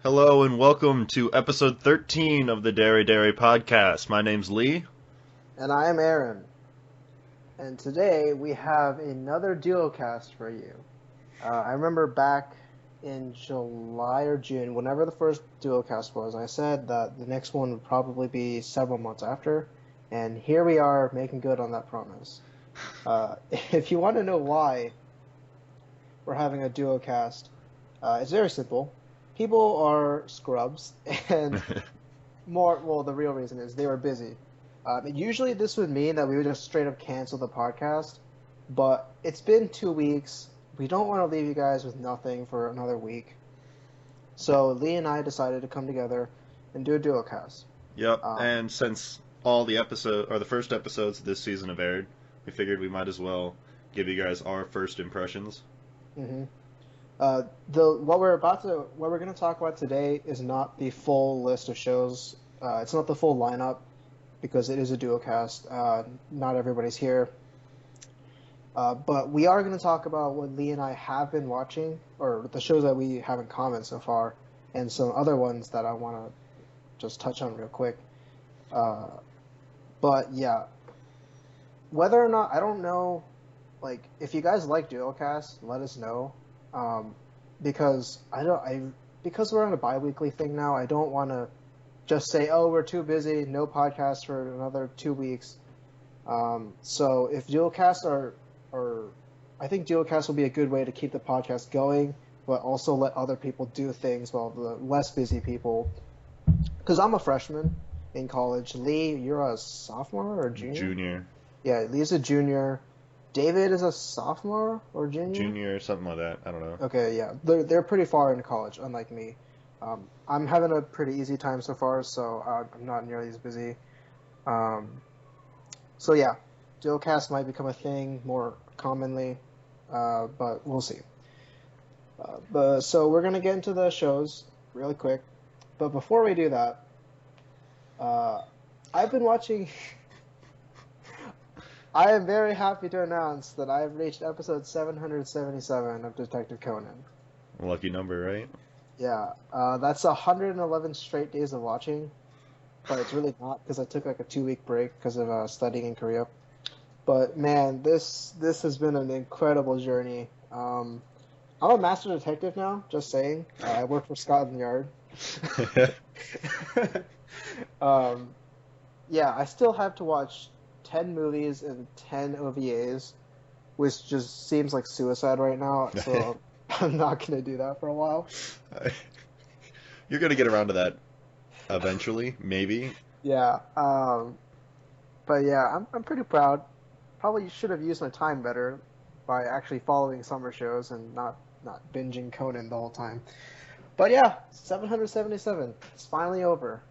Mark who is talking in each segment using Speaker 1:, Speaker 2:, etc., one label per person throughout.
Speaker 1: Hello and welcome to episode 13 of the Dere podcast. My name's Lee.
Speaker 2: And I am Aaron. And today we have another Duocast for you. I remember back in July or June, whenever the first Duocast was, I said that the next one would probably be several months after. And here we are making good on that promise. If you want to know why we're having a Duocast, it's very simple. People are scrubs, and the real reason is they were busy. Usually this would mean that we would just straight up cancel the podcast, but it's been 2 weeks. We don't want to leave you guys with nothing for another week. So Lee and I decided to come together and do a Duocast.
Speaker 1: Yep, and since all the first episodes of this season have aired, we figured we might as well give you guys our first impressions.
Speaker 2: Mm-hmm. What we're going to talk about today is not the full list of shows. It's not the full lineup because it is a Duocast. Not everybody's here. But we are going to talk about what Lee and I have been watching, or the shows that we have in common so far, and some other ones that I want to just touch on real quick. But yeah, whether or not, I don't know, like, if you guys like Duocast, let us know. Because because we're on a bi-weekly thing now, I don't want to just say, oh, we're too busy, no podcast for another 2 weeks. So if Duocasts I think Duocast will be a good way to keep the podcast going, but also let other people do things while the less busy people, because I'm a freshman in college. Lee, you're a sophomore or junior?
Speaker 1: Junior.
Speaker 2: Yeah, Lee's a junior. David is a sophomore or junior?
Speaker 1: Junior, something like that. I don't know.
Speaker 2: Okay, yeah. They're pretty far into college, unlike me. I'm having a pretty easy time so far, so I'm not nearly as busy. So yeah, Duocast might become a thing more commonly, but we'll see. So we're going to get into the shows really quick. But before we do that, I've been watching... I am very happy to announce that I have reached episode 777 of Detective Conan.
Speaker 1: Lucky number, right?
Speaker 2: Yeah, that's 111 straight days of watching, but it's really not because I took like a 2-week break because of studying in Korea. But man, this has been an incredible journey. I'm a master detective now, just saying. I work for Scotland Yard. Yeah, I still have to watch 10 movies and 10 OVAs, which just seems like suicide right now, so I'm not going to do that for a while.
Speaker 1: You're going to get around to that eventually, maybe.
Speaker 2: Yeah, but yeah, I'm pretty proud. Probably should have used my time better by actually following summer shows and not binging Conan the whole time. But yeah, 777. It's finally over.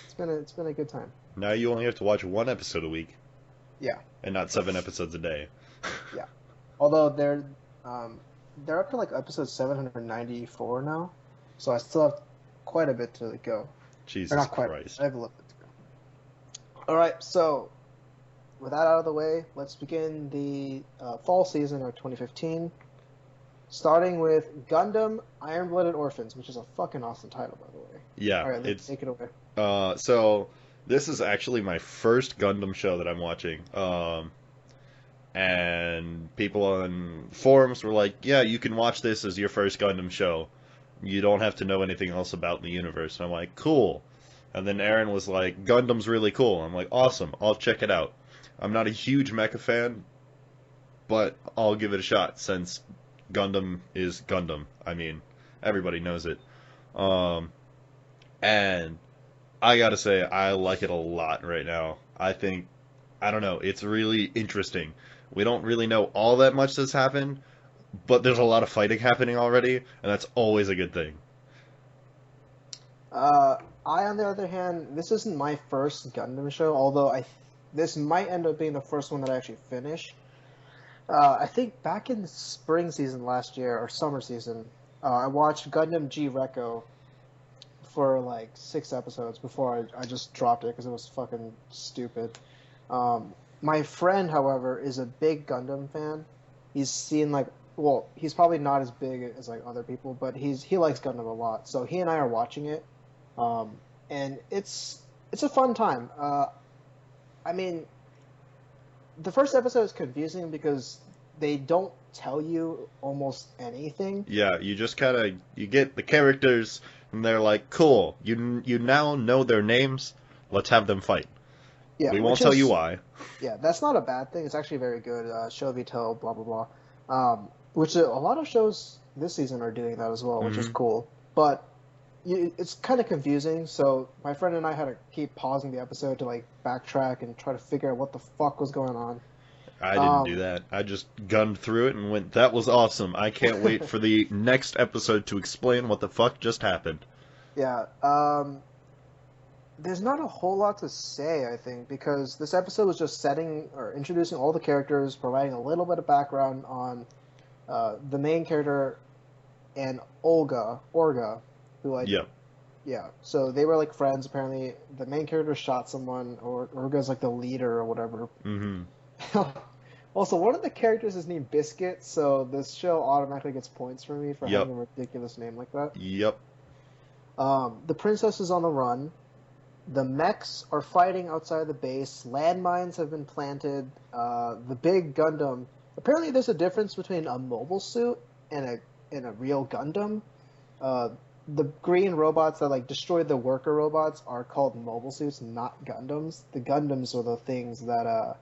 Speaker 2: It's been a good time.
Speaker 1: Now you only have to watch one episode a week.
Speaker 2: Yeah.
Speaker 1: And not 7 episodes a day.
Speaker 2: Yeah. Although they're up to like episode 794 now, so I still have quite a bit to go.
Speaker 1: Jesus
Speaker 2: or not quite
Speaker 1: Christ.
Speaker 2: I have a little bit to go. All right, so with that out of the way, let's begin the fall season of 2015, starting with Gundam Iron-Blooded Orphans, which is a fucking awesome title, by the way.
Speaker 1: Yeah.
Speaker 2: All right, let's take it away.
Speaker 1: So this is actually my first Gundam show that I'm watching. And people on forums were like, yeah, you can watch this as your first Gundam show. You don't have to know anything else about the universe. And I'm like, cool. And then Aaron was like, Gundam's really cool. I'm like, awesome, I'll check it out. I'm not a huge mecha fan, but I'll give it a shot since Gundam is Gundam. I mean, everybody knows it. And I gotta say, I like it a lot right now. I don't know, it's really interesting. We don't really know all that much that's happened, but there's a lot of fighting happening already, and that's always a good thing.
Speaker 2: On the other hand, this isn't my first Gundam show, although this might end up being the first one that I actually finish. I think back in the spring season last year, or summer season, I watched Gundam G Recco for like 6 episodes before I just dropped it because it was fucking stupid. My friend, however, is a big Gundam fan. He's seen like well, he's probably not as big as like other people, but he likes Gundam a lot. So he and I are watching it, and it's a fun time. I mean, the first episode is confusing because they don't tell you almost anything.
Speaker 1: Yeah, you just kind of you get the characters, and they're like, cool. You now know their names. Let's have them fight.
Speaker 2: Yeah,
Speaker 1: We won't
Speaker 2: which
Speaker 1: tell you
Speaker 2: is
Speaker 1: why.
Speaker 2: yeah, that's not a bad thing. It's actually very good. Show tell, blah blah blah. Which a lot of shows this season are doing that as well, which is cool. But it's kind of confusing. So my friend and I had to keep pausing the episode to like backtrack and try to figure out what the fuck was going on.
Speaker 1: I didn't do that. I just gunned through it and went, that was awesome. I can't wait for the next episode to explain what the fuck just happened.
Speaker 2: Yeah. There's not a whole lot to say, I think, because this episode was just setting or introducing all the characters, providing a little bit of background on the main character and Orga, who like
Speaker 1: Yep.
Speaker 2: yeah. So they were like friends. Apparently, the main character shot someone, or Orga's like the leader or whatever.
Speaker 1: Mm-hmm.
Speaker 2: Also, one of the characters is named Biscuit, so this show automatically gets points for me for
Speaker 1: Yep.
Speaker 2: having a ridiculous name like that.
Speaker 1: Yep.
Speaker 2: The princess is on the run. The mechs are fighting outside the base. Landmines have been planted. The big Gundam. Apparently, there's a difference between a mobile suit and a real Gundam. The green robots that like destroy the worker robots are called mobile suits, not Gundams. The Gundams are the things that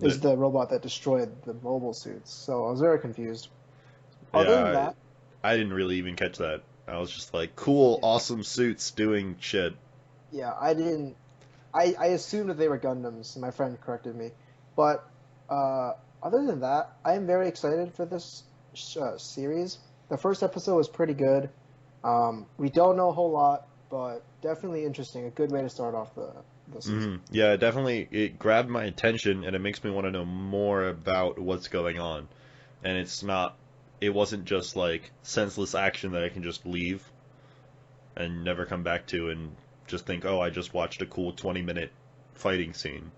Speaker 2: is the robot that destroyed the mobile suits. So I was very confused. Other than that,
Speaker 1: I didn't really even catch that. I was just like, cool, awesome suits doing shit.
Speaker 2: yeah, I didn't. I assumed that they were Gundams. My friend corrected me, but other than that, I am very excited for this series. The first episode was pretty good. We don't know a whole lot, but definitely interesting. A good way to start off the season.
Speaker 1: Mm-hmm. Yeah, definitely, it grabbed my attention, and it makes me want to know more about what's going on. And it wasn't just like senseless action that I can just leave and never come back to and just think, oh, I just watched a cool 20-minute fight scene.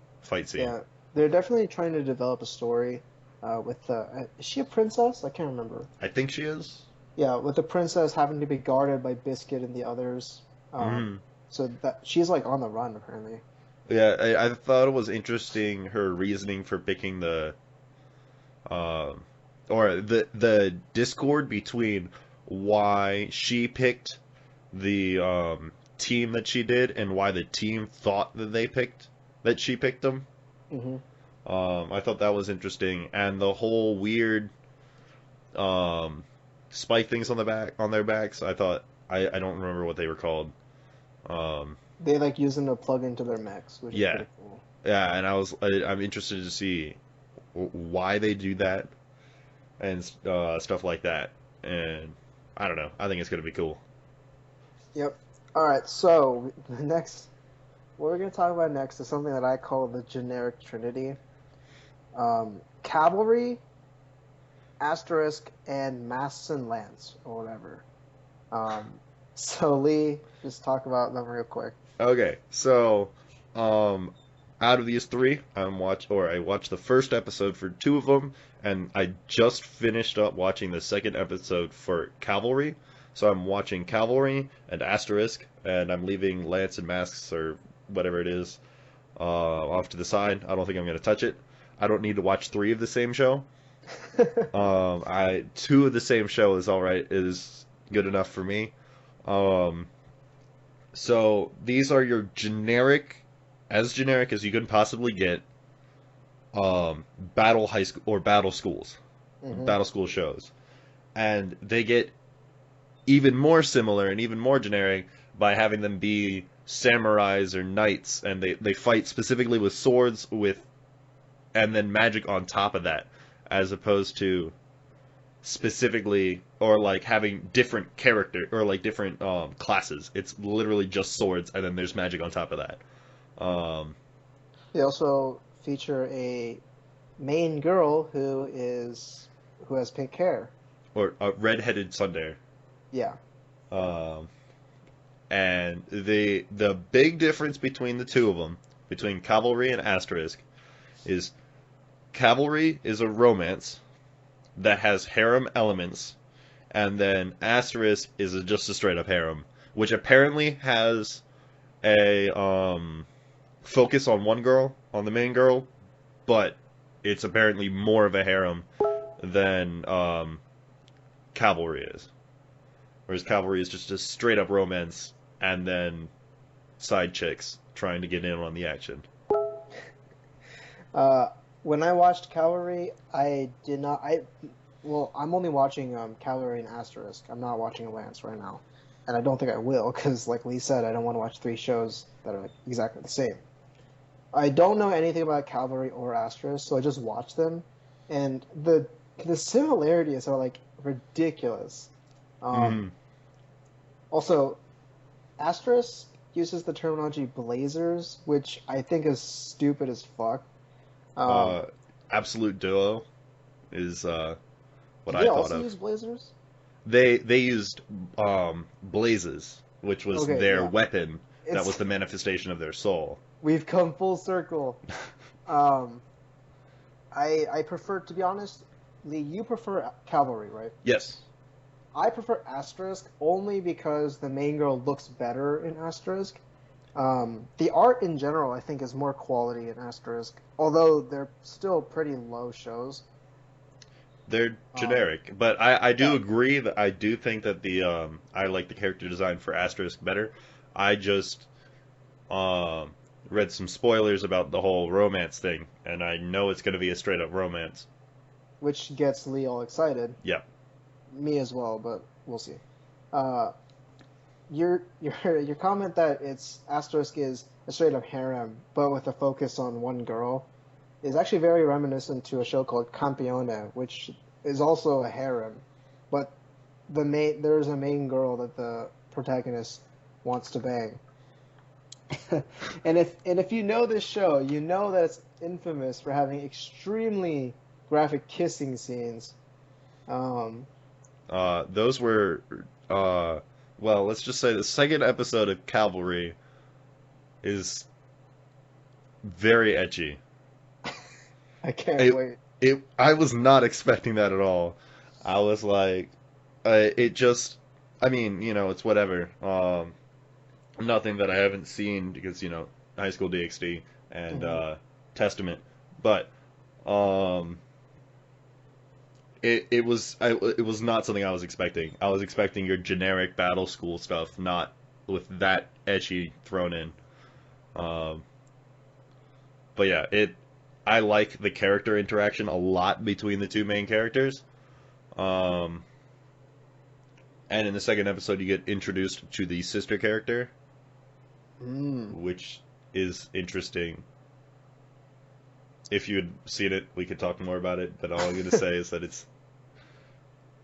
Speaker 2: Yeah, they're definitely trying to develop a story with is she a princess? I can't remember.
Speaker 1: I think she is.
Speaker 2: Yeah, with the princess having to be guarded by Biscuit and the others. So that she's like on the run apparently.
Speaker 1: Yeah, I thought it was interesting her reasoning for picking the discord between why she picked the team that she did and why the team thought that she picked them.
Speaker 2: Mm-hmm.
Speaker 1: I thought that was interesting, and the whole weird spike things on their backs. I thought I don't remember what they were called.
Speaker 2: They like use them to plug into their mechs, which is pretty cool.
Speaker 1: Yeah, and I'm interested to see why they do that and stuff like that. And I don't know. I think it's gonna be cool.
Speaker 2: Yep. All right. So the next, what we're gonna talk about next is something that I call the generic Trinity. Cavalry, Asterisk, and Masts and Lance, or whatever. So Lee, just talk about them real quick.
Speaker 1: Okay, so out of these three, I watched the first episode for two of them, and I just finished up watching the second episode for Cavalry. So I'm watching Cavalry and Asterisk, and I'm leaving Lance and Masks or whatever it is off to the side. I don't think I'm going to touch it. I don't need to watch three of the same show. Two of the same show is good enough for me. So these are your generic as you could possibly get, battle high school or battle schools, battle school shows, and they get even more similar and even more generic by having them be samurais or knights, and they fight specifically with swords and then magic on top of that, as opposed to specifically or like having different character or like different classes. It's literally just swords and then there's magic on top of that.
Speaker 2: They also feature a main girl who has pink hair,
Speaker 1: or a red-headed tsundere.
Speaker 2: Yeah.
Speaker 1: And the big difference between the two of them, between Cavalry and Asterisk, is Cavalry is a romance, that has harem elements, and then Asterisk is just a straight up harem, which apparently has a focus on one girl, on the main girl, but it's apparently more of a harem than Cavalry is. Whereas Cavalry is just a straight up romance and then side chicks trying to get in on the action.
Speaker 2: When I watched Cavalry, I did not. I'm only watching Cavalry and Asterisk. I'm not watching Lance right now, and I don't think I will because, like Lee said, I don't want to watch 3 shows that are like exactly the same. I don't know anything about Cavalry or Asterisk, so I just watch them, and the similarities are like ridiculous. Also, Asterisk uses the terminology blazers, which I think is stupid as fuck.
Speaker 1: Absolute Duo is what I thought of.
Speaker 2: Did they also use blazers?
Speaker 1: They used blazes, which was their weapon. That was the manifestation of their soul.
Speaker 2: We've come full circle. I prefer, to be honest, Lee, you prefer Cavalry, right?
Speaker 1: Yes.
Speaker 2: I prefer Asterisk only because the main girl looks better in Asterisk. The art in general, I think, is more quality in Asterisk, although they're still pretty low shows.
Speaker 1: They're generic, but I do agree that I do think that I like the character design for Asterisk better. I just read some spoilers about the whole romance thing, and I know it's going to be a straight up romance.
Speaker 2: Which gets Lee all excited.
Speaker 1: Yeah.
Speaker 2: Me as well, but we'll see. Your comment that it's Asterisk is a straight up harem, but with a focus on one girl, is actually very reminiscent to a show called Campione, which is also a harem, but there's a main girl that the protagonist wants to bang. and if you know this show, you know that it's infamous for having extremely graphic kissing scenes.
Speaker 1: Those were well, let's just say the second episode of Cavalry is very ecchi.
Speaker 2: I can't wait.
Speaker 1: I was not expecting that at all. I was like, it just, I mean, it's whatever. Nothing that I haven't seen because, High School DxD and Testament. But it was not something I was expecting. I was expecting your generic battle school stuff, not with that ecchi thrown in. But yeah, I like the character interaction a lot between the two main characters. And in the second episode, you get introduced to the sister character, which is interesting. If you had seen it, we could talk more about it. But all I'm going to say is that it's.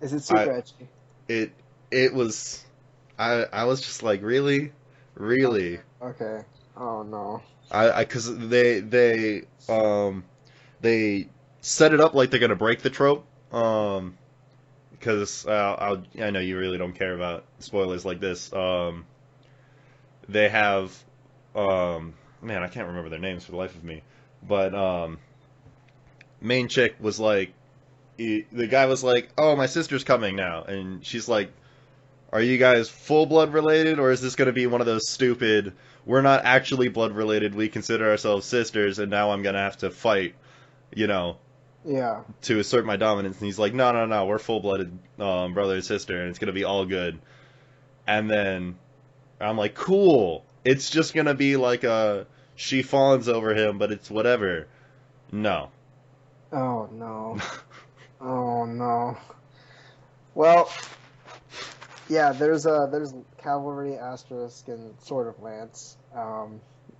Speaker 2: Is it super ecchi?
Speaker 1: It was. I was just like, really.
Speaker 2: Okay. Oh no.
Speaker 1: Because they set it up like they're gonna break the trope. Because I know you really don't care about spoilers like this. They have man, I can't remember their names for the life of me. But main chick was like, the guy was like, "Oh, my sister's coming now," and she's like, "Are you guys full blood related, or is this gonna be one of those stupid? We're not actually blood related. We consider ourselves sisters, and now I'm gonna have to fight, yeah, to assert my dominance." And he's like, "No, we're full blooded brother and sister, and it's gonna be all good." And then I'm like, "Cool. It's just gonna be like she fawns over him, but it's whatever." No.
Speaker 2: Oh no. Oh no. Well, yeah, there's Cavalry, Asterisk, and sort of Lance.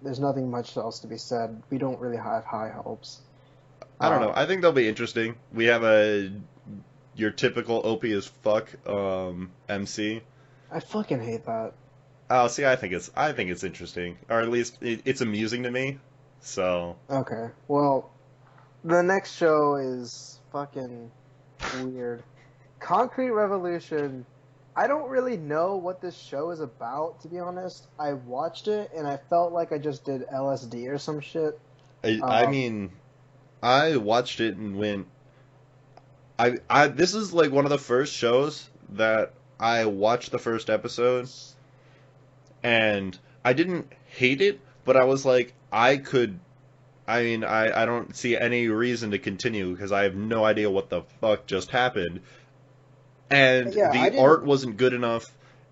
Speaker 2: There's nothing much else to be said. We don't really have high hopes.
Speaker 1: I don't know. I think they'll be interesting. We have your typical OP as fuck MC.
Speaker 2: I fucking hate that.
Speaker 1: Oh, see, I think it's interesting, or at least it's amusing to me. So.
Speaker 2: Okay. Well, the next show is fucking weird. Concrete Revolution. I don't really know what this show is about, to be honest. I watched it and I felt like I just did LSD or some shit.
Speaker 1: I mean, I watched it and went, I this is like one of the first shows that I watched the first episode, and I didn't hate it, but I was like, I mean, I don't see any reason to continue because I have no idea what the fuck just happened. And
Speaker 2: Yeah, I
Speaker 1: the art
Speaker 2: didn't.
Speaker 1: wasn't good enough,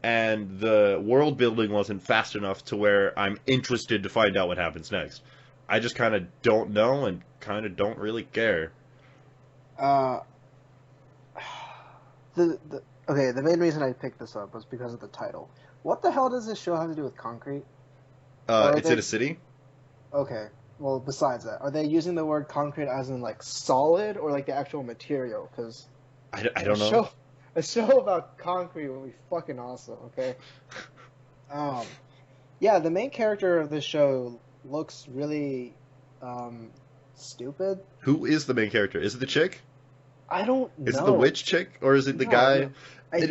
Speaker 1: and the world building wasn't fast enough to where I'm interested to find out what happens next. I just kind of don't know and kind of don't really care.
Speaker 2: Uh, the okay. The main reason I picked this up was because of the title. What the hell does this show have to do with concrete? Or are
Speaker 1: It's in
Speaker 2: they
Speaker 1: a city.
Speaker 2: okay? Well, besides that, are they using the word concrete as in like solid or like the actual material? Because
Speaker 1: I
Speaker 2: a
Speaker 1: don't know.
Speaker 2: show a show about concrete would be fucking awesome. Okay. Um, yeah, the main character of this show looks really stupid.
Speaker 1: Who is the main character? Is it the chick?
Speaker 2: I don't
Speaker 1: Is it the
Speaker 2: know.
Speaker 1: witch chick, or is it the
Speaker 2: No,
Speaker 1: guy?
Speaker 2: no. I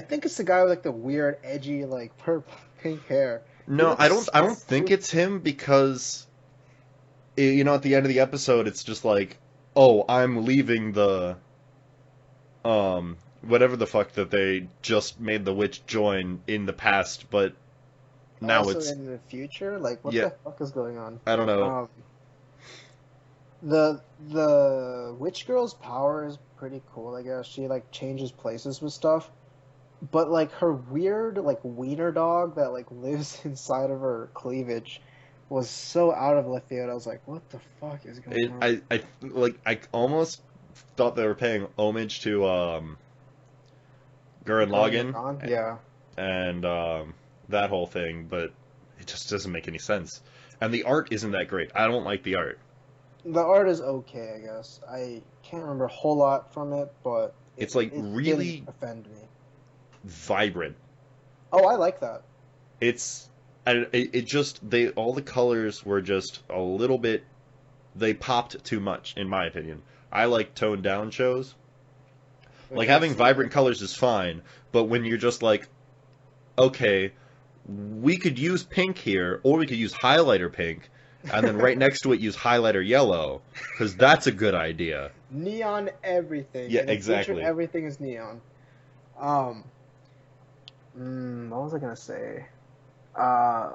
Speaker 2: think it's the guy with like the weird, edgy, like purple pink hair. He
Speaker 1: No,
Speaker 2: looks
Speaker 1: I
Speaker 2: so
Speaker 1: don't think it's him because you know at the end of the episode it's just like, oh, I'm leaving the whatever the fuck that they just made the witch join in the past, but now
Speaker 2: also
Speaker 1: it's
Speaker 2: in the future. Like, what
Speaker 1: yeah,
Speaker 2: the fuck is going on?
Speaker 1: I don't know.
Speaker 2: Um, the witch girl's power is pretty cool. I guess she like changes places with stuff. But like her weird like wiener dog that like lives inside of her cleavage was so out of left field. I was like, what the fuck is going on?
Speaker 1: I like I almost thought they were paying homage to Gurren
Speaker 2: Gurren
Speaker 1: Lagann
Speaker 2: Lagann? Yeah.
Speaker 1: and that whole thing, but it just doesn't make any sense. And the art isn't that great. I don't like the art.
Speaker 2: The art is okay, I guess. I can't remember a whole lot from it, but
Speaker 1: It's like
Speaker 2: it
Speaker 1: really
Speaker 2: didn't offend me.
Speaker 1: vibrant.
Speaker 2: Oh, I like that.
Speaker 1: It's it just they all the colors were just a little bit they popped too much in my opinion. I like toned down shows. Like
Speaker 2: Okay,
Speaker 1: having
Speaker 2: see,
Speaker 1: vibrant colors is fine, but when you're just like, okay, we could use pink here, or we could use highlighter pink, and then right next to it use highlighter yellow, because that's a good idea.
Speaker 2: neon everything.
Speaker 1: Yeah,
Speaker 2: In the future,
Speaker 1: exactly.
Speaker 2: everything is neon. Um, what was I gonna say? Uh,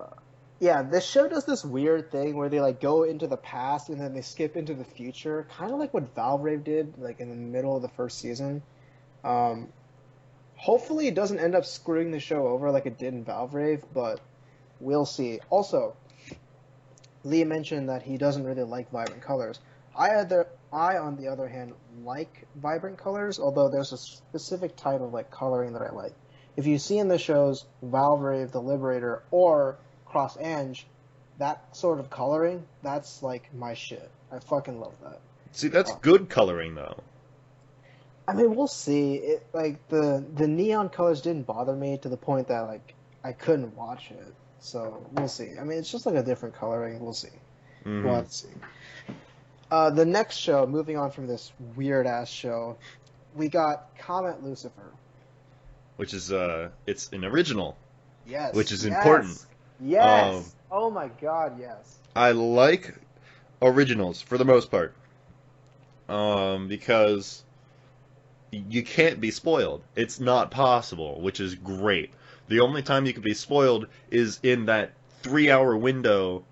Speaker 2: yeah, this show does this weird thing where they like go into the past and then they skip into the future, kind of like what Valvrave did, like in the middle of the first season. Um, hopefully, it doesn't end up screwing the show over like it did in Valvrave, but we'll see. Also, Lee mentioned that he doesn't really like vibrant colors. I, on the other hand, like vibrant colors, although there's a specific type of like coloring that I like. If you see in the shows Valvrave, The Liberator, or Cross Ange, that sort of coloring, that's like my shit. I fucking love that.
Speaker 1: See, that's
Speaker 2: Uh,
Speaker 1: good coloring though.
Speaker 2: I mean, we'll see. It like the neon colors didn't bother me to the point that like I couldn't watch it. So we'll see. I mean, it's just like a different coloring. We'll see. We'll
Speaker 1: Hmm.
Speaker 2: have to see. The next show, moving on from this weird ass show, we got Comet Lucifer.
Speaker 1: Which is it's an original, which
Speaker 2: Yes,
Speaker 1: is important.
Speaker 2: yes,
Speaker 1: Um,
Speaker 2: yes. Oh my God, yes.
Speaker 1: I like originals for the most part, because you can't be spoiled. It's not possible, which is great. The only time you can be spoiled is in that 3 hour window,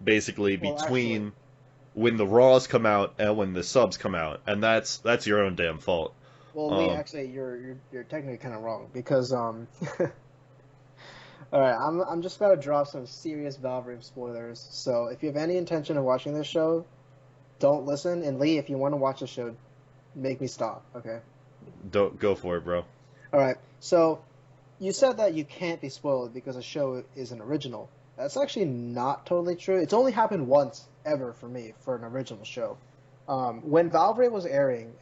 Speaker 1: basically
Speaker 2: Well, actually,
Speaker 1: between when the raws come out and when the subs come out, and that's your own damn fault.
Speaker 2: well, Lee,
Speaker 1: Um,
Speaker 2: actually, you're technically kind of wrong because all right, I'm just about to drop some serious Valve spoilers. So if you have any intention of watching this show, don't listen. And Lee, if you want to watch the show, make me stop. Okay.
Speaker 1: don't go for it, bro.
Speaker 2: All right. So you said that you can't be spoiled because a show is an original. That's actually not totally true. It's only happened once ever for me for an original show. When Valvrave was airing,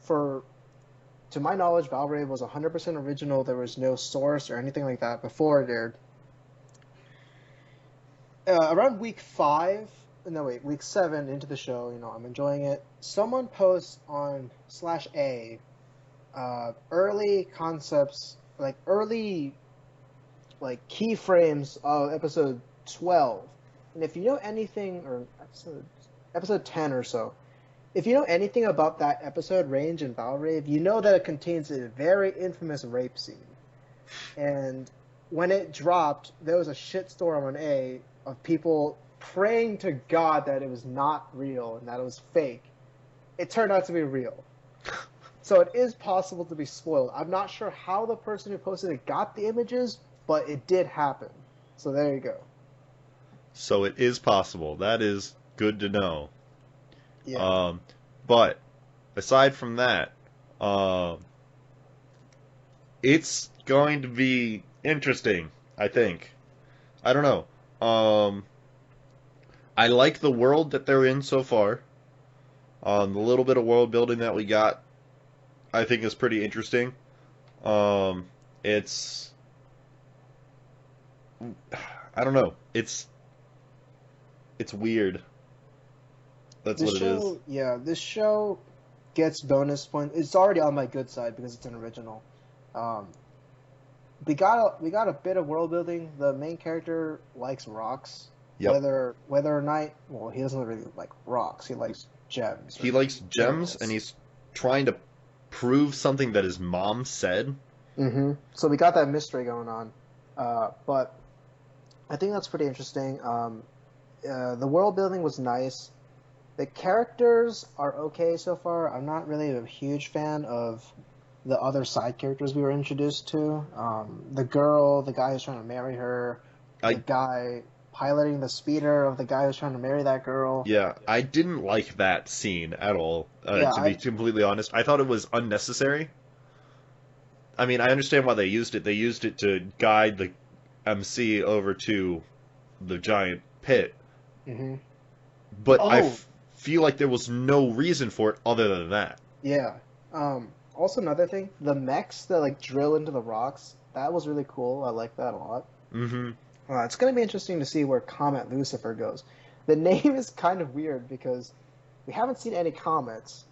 Speaker 2: to my knowledge, Valvrave was 100% original. There was no source or anything like that before it aired. Around week 7 into the show, I'm enjoying it. Someone posts on /A early concepts, like early keyframes of episode 12. And if you know anything, or episode 10 or so, if you know anything about that episode, Range and Valrave, you know that it contains a very infamous rape scene. And when it dropped, there was a shitstorm on A of people praying to God that it was not real and that it was fake. It turned out to be real. So it is possible to be spoiled. I'm not sure how the person who posted it got the images, but it did happen. So there you go.
Speaker 1: So it is possible. That is good to know.
Speaker 2: Yeah.
Speaker 1: But aside from that, it's going to be interesting, I think. I don't know. I like the world that they're in so far. The little bit of world building that we got, I think, is pretty interesting. It's, I don't know. It's weird. That's
Speaker 2: This
Speaker 1: what it is.
Speaker 2: show, yeah, this show gets bonus points. It's already on my good side because it's an original. We got a bit of world building. The main character likes rocks.
Speaker 1: Yep.
Speaker 2: Whether or not, well, he doesn't really like rocks. He likes gems.
Speaker 1: He likes gems,
Speaker 2: minerals.
Speaker 1: and he's trying to prove something that his mom said.
Speaker 2: Mm-hmm. So we got that mystery going on. But I think that's pretty interesting. The world building was nice. The characters are okay so far. I'm not really a huge fan of the other side characters we were introduced to. The girl, the guy who's trying to marry her, the guy piloting the speeder of the guy who's trying to marry that girl.
Speaker 1: Yeah, I didn't like that scene at all, to be completely honest. I thought it was unnecessary. I mean, I understand why they used it. They used it to guide the MC over to the giant pit.
Speaker 2: Mm-hmm.
Speaker 1: But I feel like there was no reason for it other than that.
Speaker 2: Yeah. Also, another thing, the mechs that like drill into the rocks, that was really cool. I like that a lot.
Speaker 1: Mm-hmm.
Speaker 2: It's going to be interesting to see where Comet Lucifer goes. The name is kind of weird because we haven't seen any comets.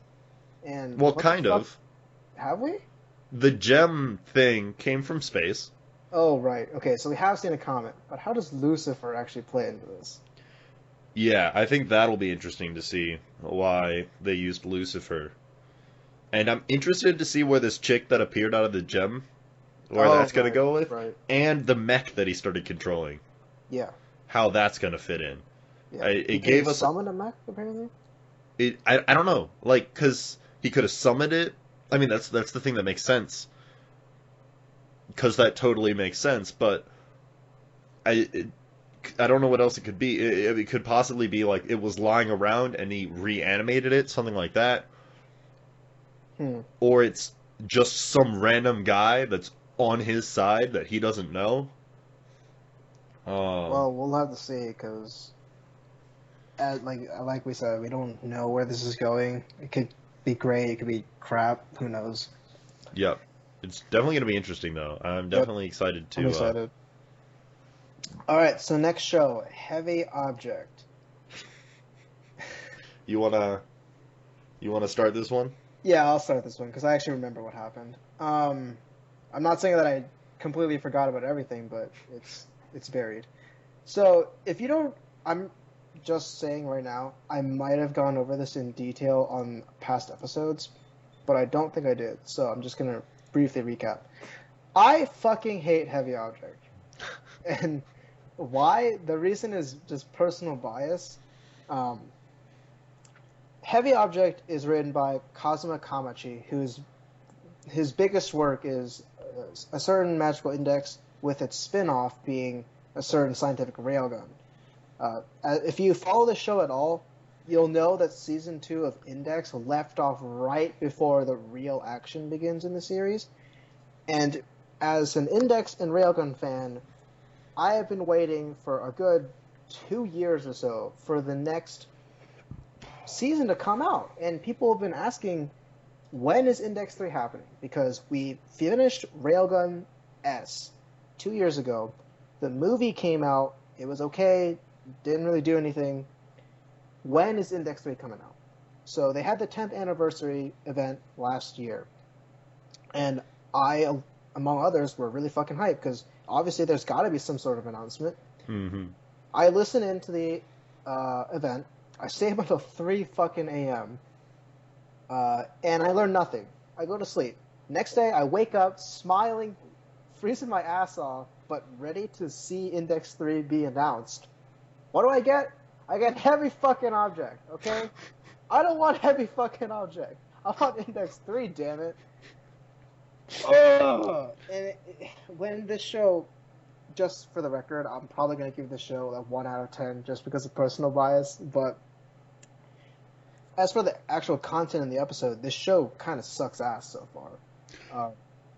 Speaker 2: And
Speaker 1: well, kind of.
Speaker 2: Have we?
Speaker 1: The gem thing came from space.
Speaker 2: Oh, right. Okay, so we have seen a comet. But how does Lucifer actually play into this?
Speaker 1: Yeah, I think that'll be interesting to see why they used Lucifer. And I'm interested to see where this chick that appeared out of the gem, where that's going to go with, and the mech that he started controlling.
Speaker 2: Yeah.
Speaker 1: How that's going to fit in.
Speaker 2: Yeah.
Speaker 1: It gave us
Speaker 2: summon a mech, apparently?
Speaker 1: I don't know. Like, because he could have summoned it. I mean, that's the thing that makes sense. Because that totally makes sense, but I don't know what else it could be. It could possibly be like it was lying around and he reanimated it, something like that. Or it's just some random guy that's on his side that he doesn't know.
Speaker 2: Well, we'll have to see, because like we said, we don't know where this is going. It could be great, it could be crap, who knows.
Speaker 1: Yep. It's definitely going to be interesting, though. I'm definitely excited to...
Speaker 2: I'm excited. Alright, so next show, Heavy Object.
Speaker 1: You wanna start this one?
Speaker 2: Yeah, I'll start this one, because I actually remember what happened. I'm not saying that I completely forgot about everything, but it's varied. So, if you don't... I'm just saying right now, I might have gone over this in detail on past episodes, but I don't think I did, so I'm just going to briefly recap. I fucking hate Heavy Object. And why? The reason is just personal bias. Heavy Object is written by Kazuma Kamachi, his biggest work is a certain magical index with its spin-off being a certain scientific railgun. If you follow the show at all, you'll know that Season 2 of Index left off right before the real action begins in the series. And as an Index and Railgun fan, I have been waiting for a good 2 years or so for the next season to come out. And people have been asking, when is Index 3 happening? Because we finished Railgun S 2 years ago. The movie came out. It was okay. Didn't really do anything. When is Index 3 coming out? So they had the 10th anniversary event last year. And I, among others, were really fucking hyped because obviously there's got to be some sort of announcement.
Speaker 1: Mm-hmm.
Speaker 2: I listened into the event. I stayed up until 3 fucking a.m. And I learn nothing. I go to sleep. Next day, I wake up smiling, freezing my ass off, but ready to see Index 3 be announced. What do I get? I get Heavy fucking Object, okay? I don't want Heavy fucking Object. I want Index 3, damn it. Ugh. And when this show, just for the record, I'm probably going to give this show a 1 out of 10 just because of personal bias, but as for the actual content in the episode, this show kind of sucks ass so far.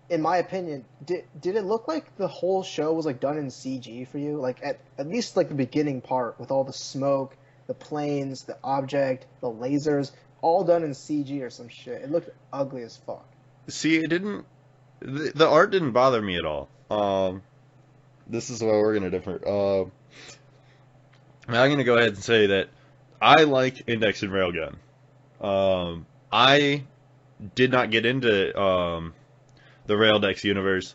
Speaker 2: In my opinion, did it look like the whole show was like done in CG for you? Like at least like the beginning part with all the smoke, the planes, the object, the lasers, all done in CG or some shit. It looked ugly as fuck.
Speaker 1: See, it didn't. The art didn't bother me at all. This is where we're gonna differ. I'm gonna go ahead and say that I like Index and Railgun. I did not get into the Raildex universe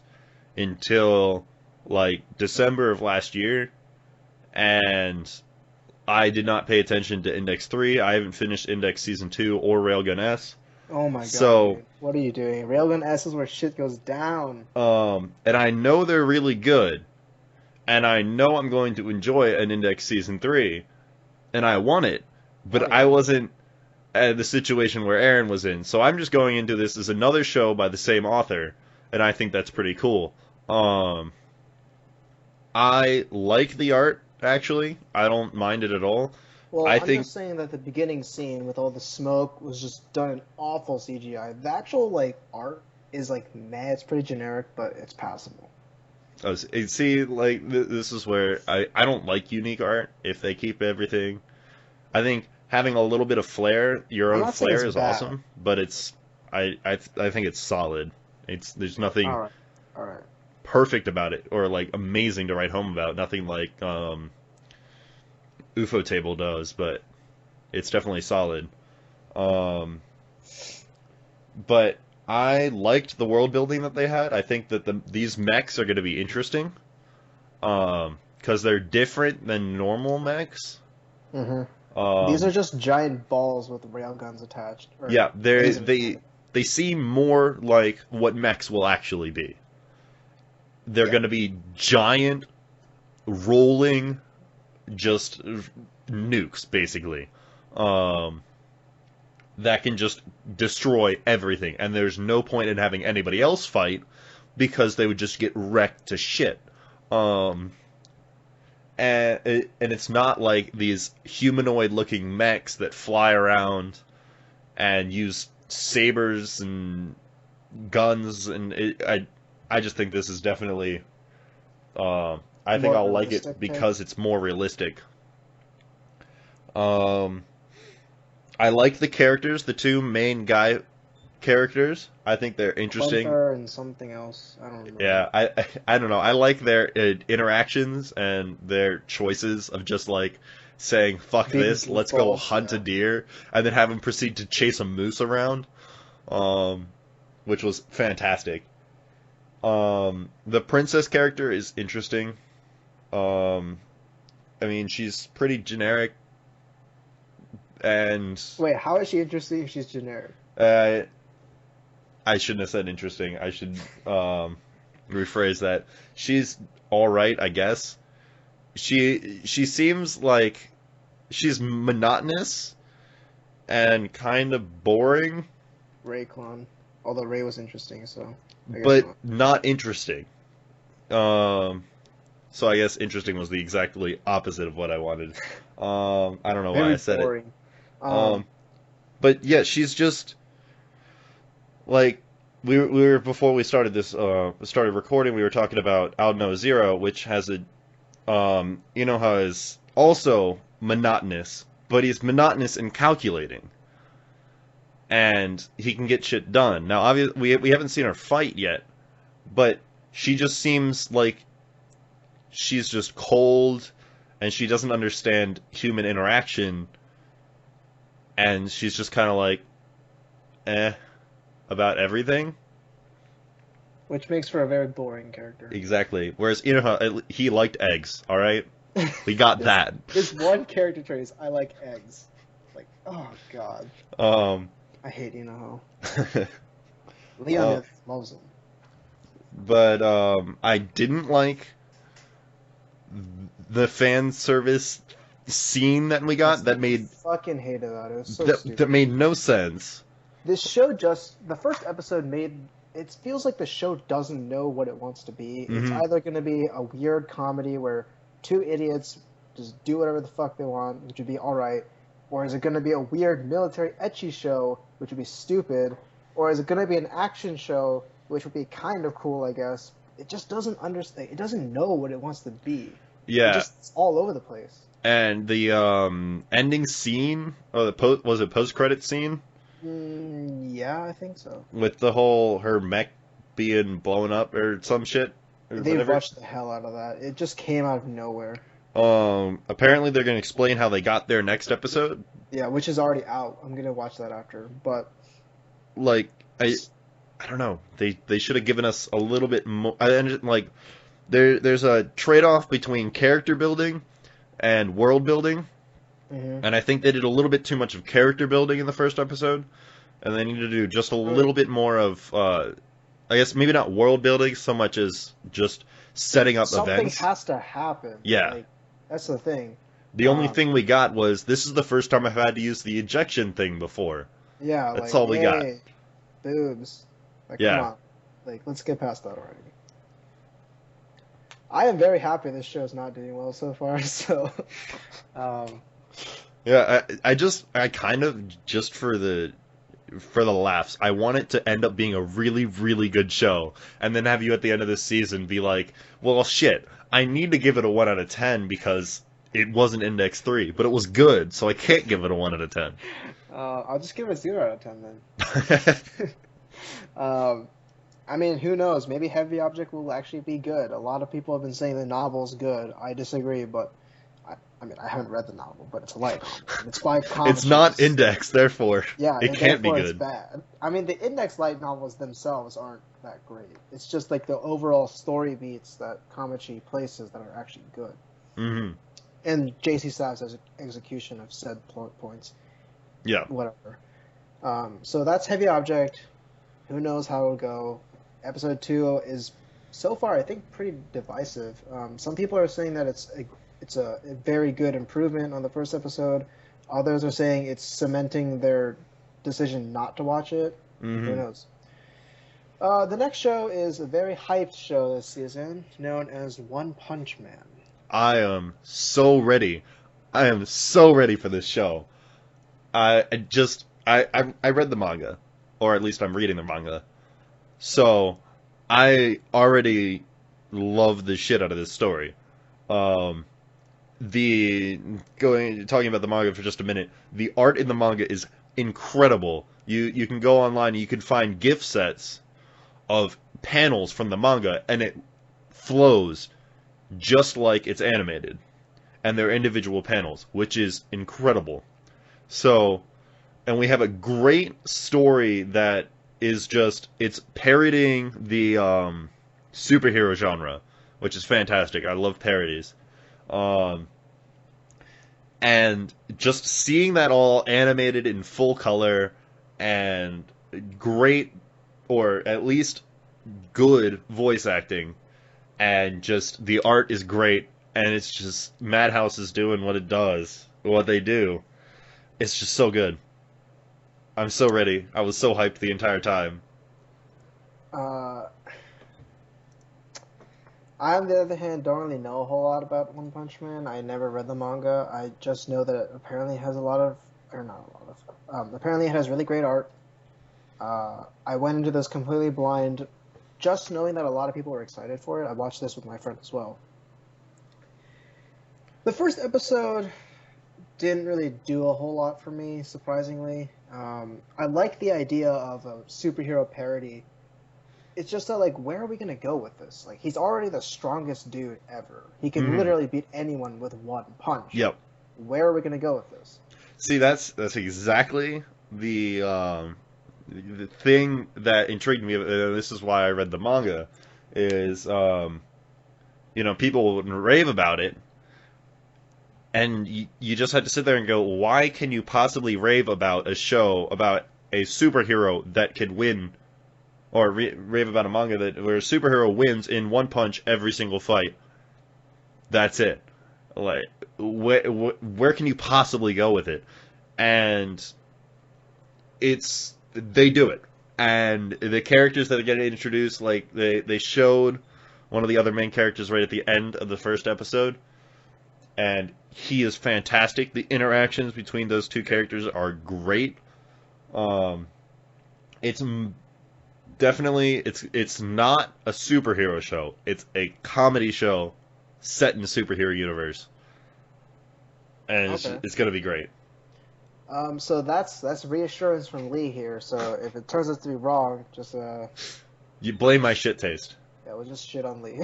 Speaker 1: until like December of last year, and I did not pay attention to Index 3. I haven't finished Index Season 2 or Railgun S.
Speaker 2: Oh my god.
Speaker 1: So,
Speaker 2: dude. What are you doing? Railgun S is where shit goes down.
Speaker 1: And I know they're really good, and I know I'm going to enjoy an Index Season 3, and I want it, but I wasn't at the situation where Aaron was in, so I'm just going into this as another show by the same author, and I think that's pretty cool. I like the art, actually. I don't mind it at all.
Speaker 2: Well,
Speaker 1: I'm
Speaker 2: just saying that the beginning scene with all the smoke was just done in awful CGI. The actual, like, art is, like, meh. It's pretty generic, but it's passable.
Speaker 1: See, like, this is where I don't like unique art if they keep everything. I think having a little bit of flair, your own flair, is awesome, but I think it's solid. There's nothing
Speaker 2: all right.
Speaker 1: perfect about it or like amazing to write home about. Nothing like UFO Table does, but it's definitely solid. But I liked the world building that they had. I think that these mechs are going to be interesting because they're different than normal mechs.
Speaker 2: Mm-hmm. These are just giant balls with railguns attached.
Speaker 1: Yeah, they seem more like what mechs will actually be. They're going to be giant, rolling, just nukes, basically. That can just destroy everything. And there's no point in having anybody else fight, because they would just get wrecked to shit. And it's not like these humanoid-looking mechs that fly around and use sabers and guns, and I just think this is definitely I think I'll like it because it's more realistic. I like the characters, the two main guy characters. I think they're interesting.
Speaker 2: Hunter and something else. I don't know.
Speaker 1: Yeah, I don't know. I like their interactions and their choices of just like saying, fuck this, let's go hunt a deer, and then have him proceed to chase a moose around, which was fantastic. The princess character is interesting. I mean, she's pretty generic, and...
Speaker 2: Wait, how is she interesting if she's generic?
Speaker 1: I shouldn't have said interesting. I should rephrase that. She's alright, I guess. She seems like she's monotonous and kind of boring.
Speaker 2: Ray clone. Although Ray was interesting, so...
Speaker 1: But not interesting. So I guess interesting was the exactly opposite of what I wanted. I don't know why I said boring. It. But yeah, she's just like we were before we started this started recording. We were talking about Alno Zero, which has a you know how is also monotonous, but he's monotonous and calculating, and he can get shit done. Now, obviously, we haven't seen her fight yet, but she just seems like she's just cold, and she doesn't understand human interaction, and she's just kind of like, about everything.
Speaker 2: Which makes for a very boring character.
Speaker 1: Exactly. Whereas, you know how he liked eggs, alright? We got that.
Speaker 2: This one character trait is, I like eggs. Like, oh god. I hate Inoho. Leon loves him.
Speaker 1: But I didn't like the fan service scene that we got that made
Speaker 2: fucking hated that. It was so stupid.
Speaker 1: That made no sense.
Speaker 2: This show the first episode it feels like the show doesn't know what it wants to be.
Speaker 1: Mm-hmm.
Speaker 2: It's either going to be a weird comedy where two idiots just do whatever the fuck they want, which would be alright, or is it going to be a weird military ecchi show, which would be stupid, or is it going to be an action show, which would be kind of cool, I guess. It just doesn't understand. It doesn't know what it wants to be.
Speaker 1: Yeah.
Speaker 2: It's all over the place.
Speaker 1: And the ending scene, was it post-credit scene?
Speaker 2: Yeah, I think so.
Speaker 1: With the whole, her mech being blown up or some shit?
Speaker 2: They rushed the hell out of that. It just came out of nowhere.
Speaker 1: Apparently they're going to explain how they got there next episode.
Speaker 2: Yeah, which is already out. I'm going to watch that after, but...
Speaker 1: Like, I don't know. They should have given us a little bit more... there's a trade-off between character building and world building. Mm-hmm. And I think they did a little bit too much of character building in the first episode. And they need to do just a little bit more of, I guess, maybe not world building so much as just setting up events.
Speaker 2: Something has to happen.
Speaker 1: Yeah.
Speaker 2: Like, that's the thing.
Speaker 1: The only thing we got was, this is the first time I've had to use the ejection thing before.
Speaker 2: Yeah,
Speaker 1: that's all we got.
Speaker 2: Boobs. Like,
Speaker 1: yeah.
Speaker 2: Come on. Like, let's get past that already. I am very happy this show's not doing well so far, so...
Speaker 1: Yeah, I kind of, just for the laughs, I want it to end up being a really, really good show, and then have you at the end of this season be like, well, shit, I need to give it a 1 out of 10 because it wasn't Index 3, but it was good, so I can't give it a 1 out of 10.
Speaker 2: I'll just give it a 0 out of 10 then. I mean, who knows? Maybe Heavy Object will actually be good. A lot of people have been saying the novel's good. I disagree, but I mean, I haven't read the novel, but it's a light novel. It's by Comet.
Speaker 1: It's not Index, therefore it can't be good.
Speaker 2: It's bad. I mean, the Index light novels themselves aren't that great. It's just like the overall story beats that Kamachi places that are actually good.
Speaker 1: Mm-hmm.
Speaker 2: And J.C. Staff's execution of said points.
Speaker 1: Yeah.
Speaker 2: Whatever. So that's Heavy Object. Who knows how it'll go. Episode 2 is, so far, I think, pretty divisive. Some people are saying that it's a very good improvement on the first episode. Others are saying it's cementing their decision not to watch it. Mm-hmm. Who knows? The next show is a very hyped show this season, known as One Punch Man.
Speaker 1: I am so ready. I am so ready for this show. I read the manga, or at least I'm reading the manga. So I already love the shit out of this story. Talking about the manga for just a minute, the art in the manga is incredible. You can go online and you can find gift sets of panels from the manga, and it flows just like it's animated. And they're individual panels, which is incredible. So, and we have a great story that is just, it's parodying the superhero genre, which is fantastic. I love parodies. And just seeing that all animated in full color and great, or at least good voice acting, and just the art is great, and it's just Madhouse is doing what they do. It's just so good. I'm so ready. I was so hyped the entire time.
Speaker 2: I, on the other hand, don't really know a whole lot about One Punch Man. I never read the manga. I just know that it apparently has apparently it has really great art. I went into this completely blind, just knowing that a lot of people were excited for it. I watched this with my friend as well. The first episode didn't really do a whole lot for me, surprisingly. I like the idea of a superhero parody. It's just that, like, where are we going to go with this? Like, he's already the strongest dude ever. He can literally beat anyone with one punch.
Speaker 1: Yep.
Speaker 2: Where are we going to go with this?
Speaker 1: See, that's exactly the thing that intrigued me. This is why I read the manga. Is people would rave about it, and you just had to sit there and go, why can you possibly rave about a show about a superhero that could win, or rave about a manga where a superhero wins in one punch every single fight. That's it. Like, where can you possibly go with it? And they do it. And the characters that are getting introduced, like, they showed one of the other main characters right at the end of the first episode, and he is fantastic. The interactions between those two characters are great. It's definitely, it's not a superhero show. It's a comedy show set in the superhero universe, and it's going to be great.
Speaker 2: So that's reassurance from Lee here. So if it turns out to be wrong, just
Speaker 1: you blame my shit taste.
Speaker 2: Yeah, we'll just shit on Lee.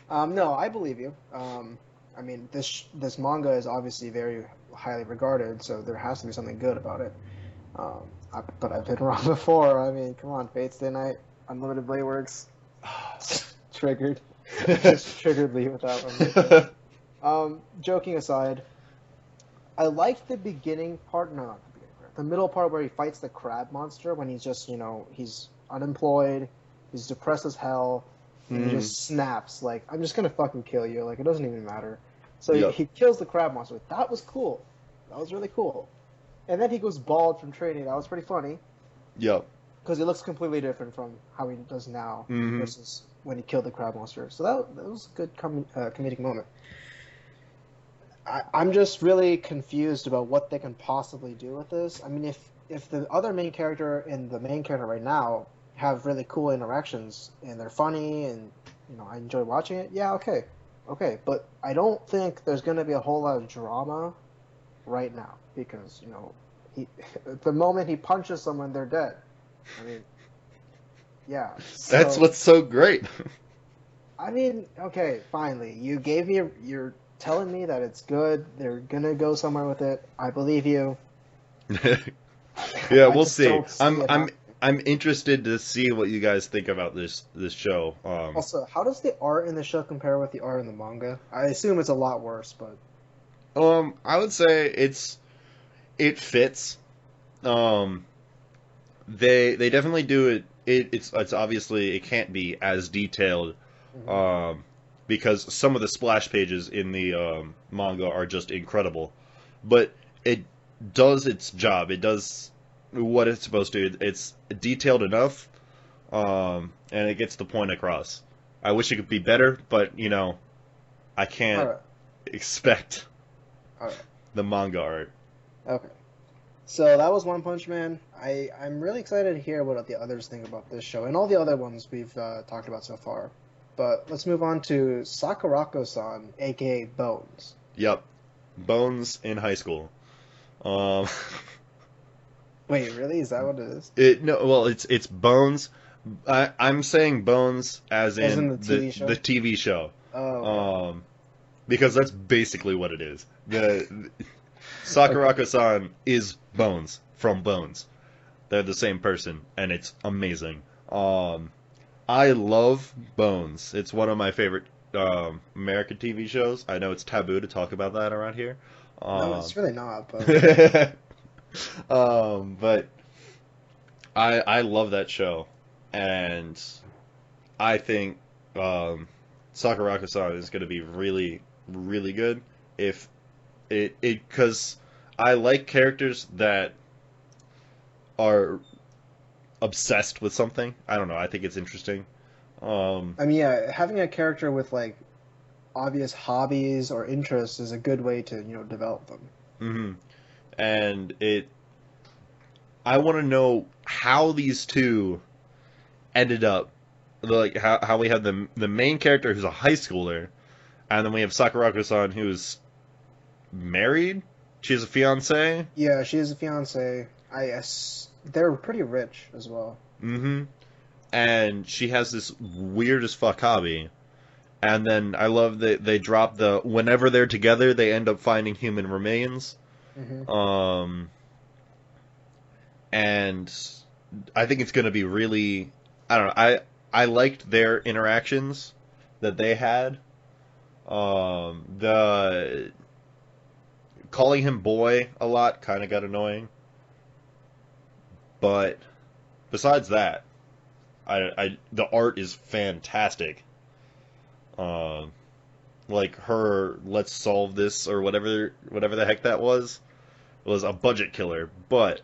Speaker 2: No, I believe you. I mean, this manga is obviously very highly regarded, so there has to be something good about it. But I've been wrong before. I mean, come on, Fate's Day Night, Unlimited Blade Works, triggered. Just triggered Lee with that one. Joking aside, I liked the beginning part. No, not the beginning part. The middle part where he fights the crab monster when he's just, he's unemployed, he's depressed as hell, and he just snaps like, I'm just gonna fucking kill you. Like, it doesn't even matter. So he kills the crab monster. That was cool. That was really cool. And then he goes bald from training. That was pretty funny.
Speaker 1: Yep.
Speaker 2: Because it looks completely different from how he does now versus when he killed the crab monster. So that was a good comedic moment. I'm just really confused about what they can possibly do with this. I mean, if the other main character and the main character right now have really cool interactions and they're funny and I enjoy watching it, yeah, okay, but I don't think there's going to be a whole lot of drama right now because the moment he punches someone, they're dead. I mean, yeah. So,
Speaker 1: that's what's so great.
Speaker 2: I mean, okay, finally, you gave me you're telling me that it's good. They're gonna go somewhere with it. I believe you.
Speaker 1: Yeah, we'll see. I'm interested to see what you guys think about this show.
Speaker 2: Also, how does the art in the show compare with the art in the manga? I assume it's a lot worse, but
Speaker 1: I would say it fits. They definitely do it. It's obviously it can't be as detailed, because some of the splash pages in the manga are just incredible, but it does its job. It does what it's supposed to. It's detailed enough, and it gets the point across. I wish it could be better, but I can't expect the manga art.
Speaker 2: Okay. So that was One Punch Man. I'm really excited to hear what the others think about this show and all the other ones we've talked about so far. But let's move on to Sakurako-san, aka Bones.
Speaker 1: Yep. Bones in high school.
Speaker 2: Wait, really? Is that what it is?
Speaker 1: No, well, it's Bones. I'm saying Bones as in
Speaker 2: the TV show?
Speaker 1: The TV show.
Speaker 2: Oh. Okay.
Speaker 1: Because that's basically what it is. The Sakurako-san is Bones from Bones. They're the same person, and it's amazing. I love Bones. It's one of my favorite American TV shows. I know it's taboo to talk about that around here.
Speaker 2: No, it's really not. But
Speaker 1: but I love that show, and I think Sakurako-san is going to be really, really good if because I like characters that are obsessed with something. I don't know. I think it's interesting.
Speaker 2: I mean, yeah, having a character with like obvious hobbies or interests is a good way to develop them.
Speaker 1: Mm-hmm. And I want to know how these two ended up, like how we have the main character who's a high schooler, and then we have Sakurako-san who's married. She has a fiance.
Speaker 2: Yeah, she has a fiance. They're pretty rich as well.
Speaker 1: Mm-hmm. And she has this weird as fuck hobby. And then I love that they drop whenever they're together, they end up finding human remains.
Speaker 2: Mm-hmm.
Speaker 1: And I think it's going to be really, I don't know, I liked their interactions that they had. The calling him boy a lot kind of got annoying. But besides that, the art is fantastic. Uh, like her "Let's solve this" or whatever the heck that was a budget killer, but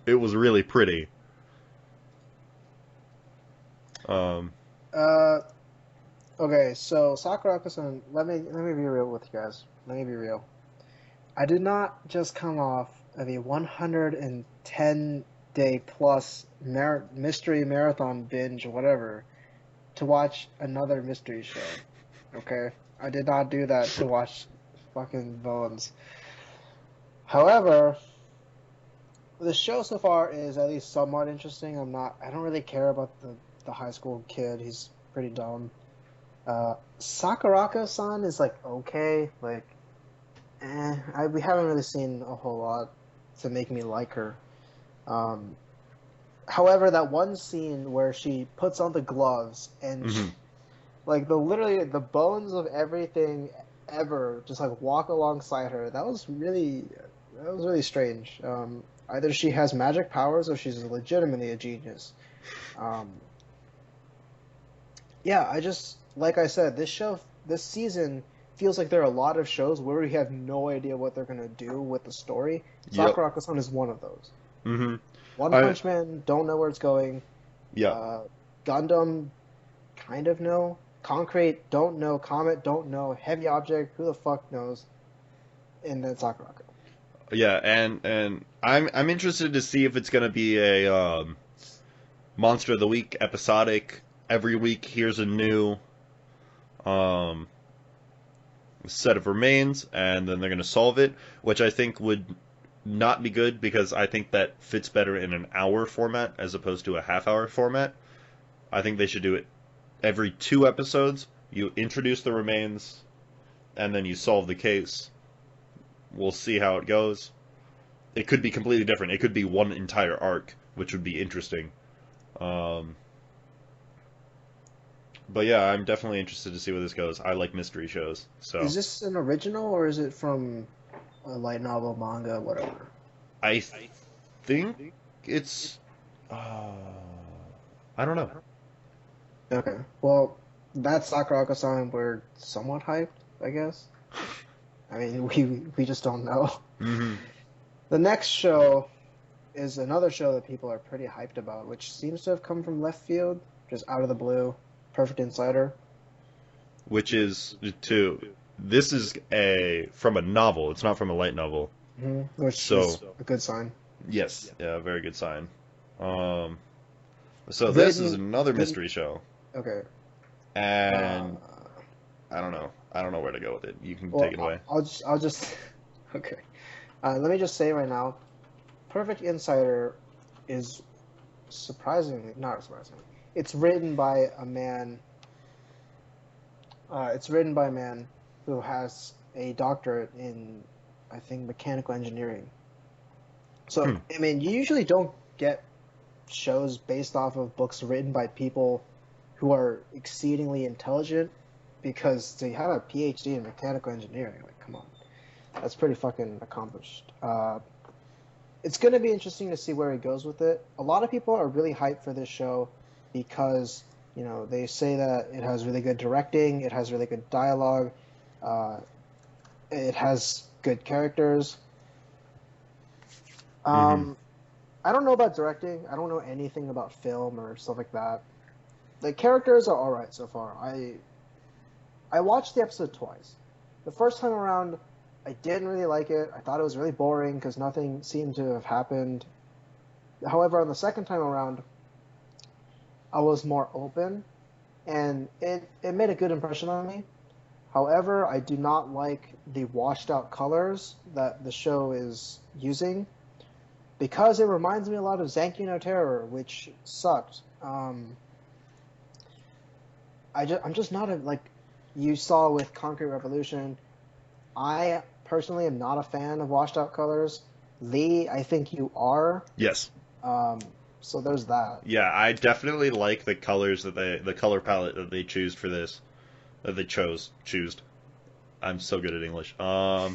Speaker 1: it was really pretty. Um,
Speaker 2: Uh, okay, so Sakurako-san, let me be real with you guys. Let me be real. I did not just come off of a 110-day plus mystery marathon binge or whatever to watch another mystery show. Okay? I did not do that to watch fucking Bones. However, the show so far is at least somewhat interesting. I don't really care about the high school kid. He's pretty dumb. Sakurako-san is like okay, like we haven't really seen a whole lot to make me like her. However, that one scene where she puts on the gloves and
Speaker 1: mhm.
Speaker 2: like literally the bones of everything ever just like walk alongside her. That was really strange. Either she has magic powers or she's legitimately a genius. Um, yeah, like I said, this season feels like there are a lot of shows where we have no idea what they're gonna do with the story.
Speaker 1: Yep.
Speaker 2: Sakura-san is one of those.
Speaker 1: Mhm.
Speaker 2: One
Speaker 1: I
Speaker 2: Punch Man, don't know where it's going.
Speaker 1: yeah.
Speaker 2: Uh, Gundam, kind of know. Concrete, don't know. Comet, don't know. Heavy Object, who the fuck knows? And then Sakurako.
Speaker 1: Yeah, and I'm interested to see if it's gonna be a Monster of the Week episodic. Every week, here's a new um, set of remains, and then they're gonna solve it, which I think would not be good because I think that fits better in an hour format as opposed to a half-hour format. I think they should do it every 2 episodes. You introduce the remains, and then you solve the case. We'll see how it goes. It could be completely different. It could be one entire arc, which would be interesting. Um, but yeah, I'm definitely interested to see where this goes. I like mystery shows, so
Speaker 2: Is this an original or is it from a light novel, manga, whatever?
Speaker 1: I think it's. Uh, I don't know.
Speaker 2: Okay. Well, that's Sakurako-san. We're somewhat hyped, I guess. I mean, we just don't know.
Speaker 1: Hmm.
Speaker 2: The next show is another show that people are pretty hyped about, which seems to have come from left field, just out of the blue. Perfect Insider.
Speaker 1: Which is to this is a from a novel. It's not from a light novel.
Speaker 2: Which
Speaker 1: So
Speaker 2: is a good sign.
Speaker 1: yes, yeah, very good sign. Um, so this is
Speaker 2: Written,
Speaker 1: another
Speaker 2: written,
Speaker 1: mystery show,
Speaker 2: okay. Uh,
Speaker 1: and I don't know. I don't know where to go with it. You can
Speaker 2: well,
Speaker 1: take it away.
Speaker 2: I'll just, okay. Let me just say right now, Perfect Insider is surprisingly, not surprisingly, it's written by a man. It's written by a man who has a doctorate in, I think, mechanical engineering. So,
Speaker 1: Hmm.
Speaker 2: I mean, you usually don't get shows based off of books written by people who are exceedingly intelligent because they have a PhD in mechanical engineering. Like, come on, that's pretty fucking accomplished. It's going to be interesting to see where he goes with it. A lot of people are really hyped for this show because, they say that it has really good directing, it has really good dialogue, uh, it has good characters.
Speaker 1: Hmm.
Speaker 2: Um, I don't know about directing. I don't know anything about film or stuff like that. The characters are all right so far. I watched the episode twice. The first time around, I didn't really like it. I thought it was really boring because nothing seemed to have happened. However, on the second time around, I was more open, and it made a good impression on me. However, I do not like the washed out colors that the show is using because it reminds me a lot of Zanki no Terror, which sucked. I'm just not like you saw with Concrete Revolution. I personally am not a fan of washed out colors. Lee, I think you are.
Speaker 1: Yes.
Speaker 2: Um, so there's that.
Speaker 1: Yeah, I definitely like the colors the color palette that they choose for this. That they choose. I'm so good at English. I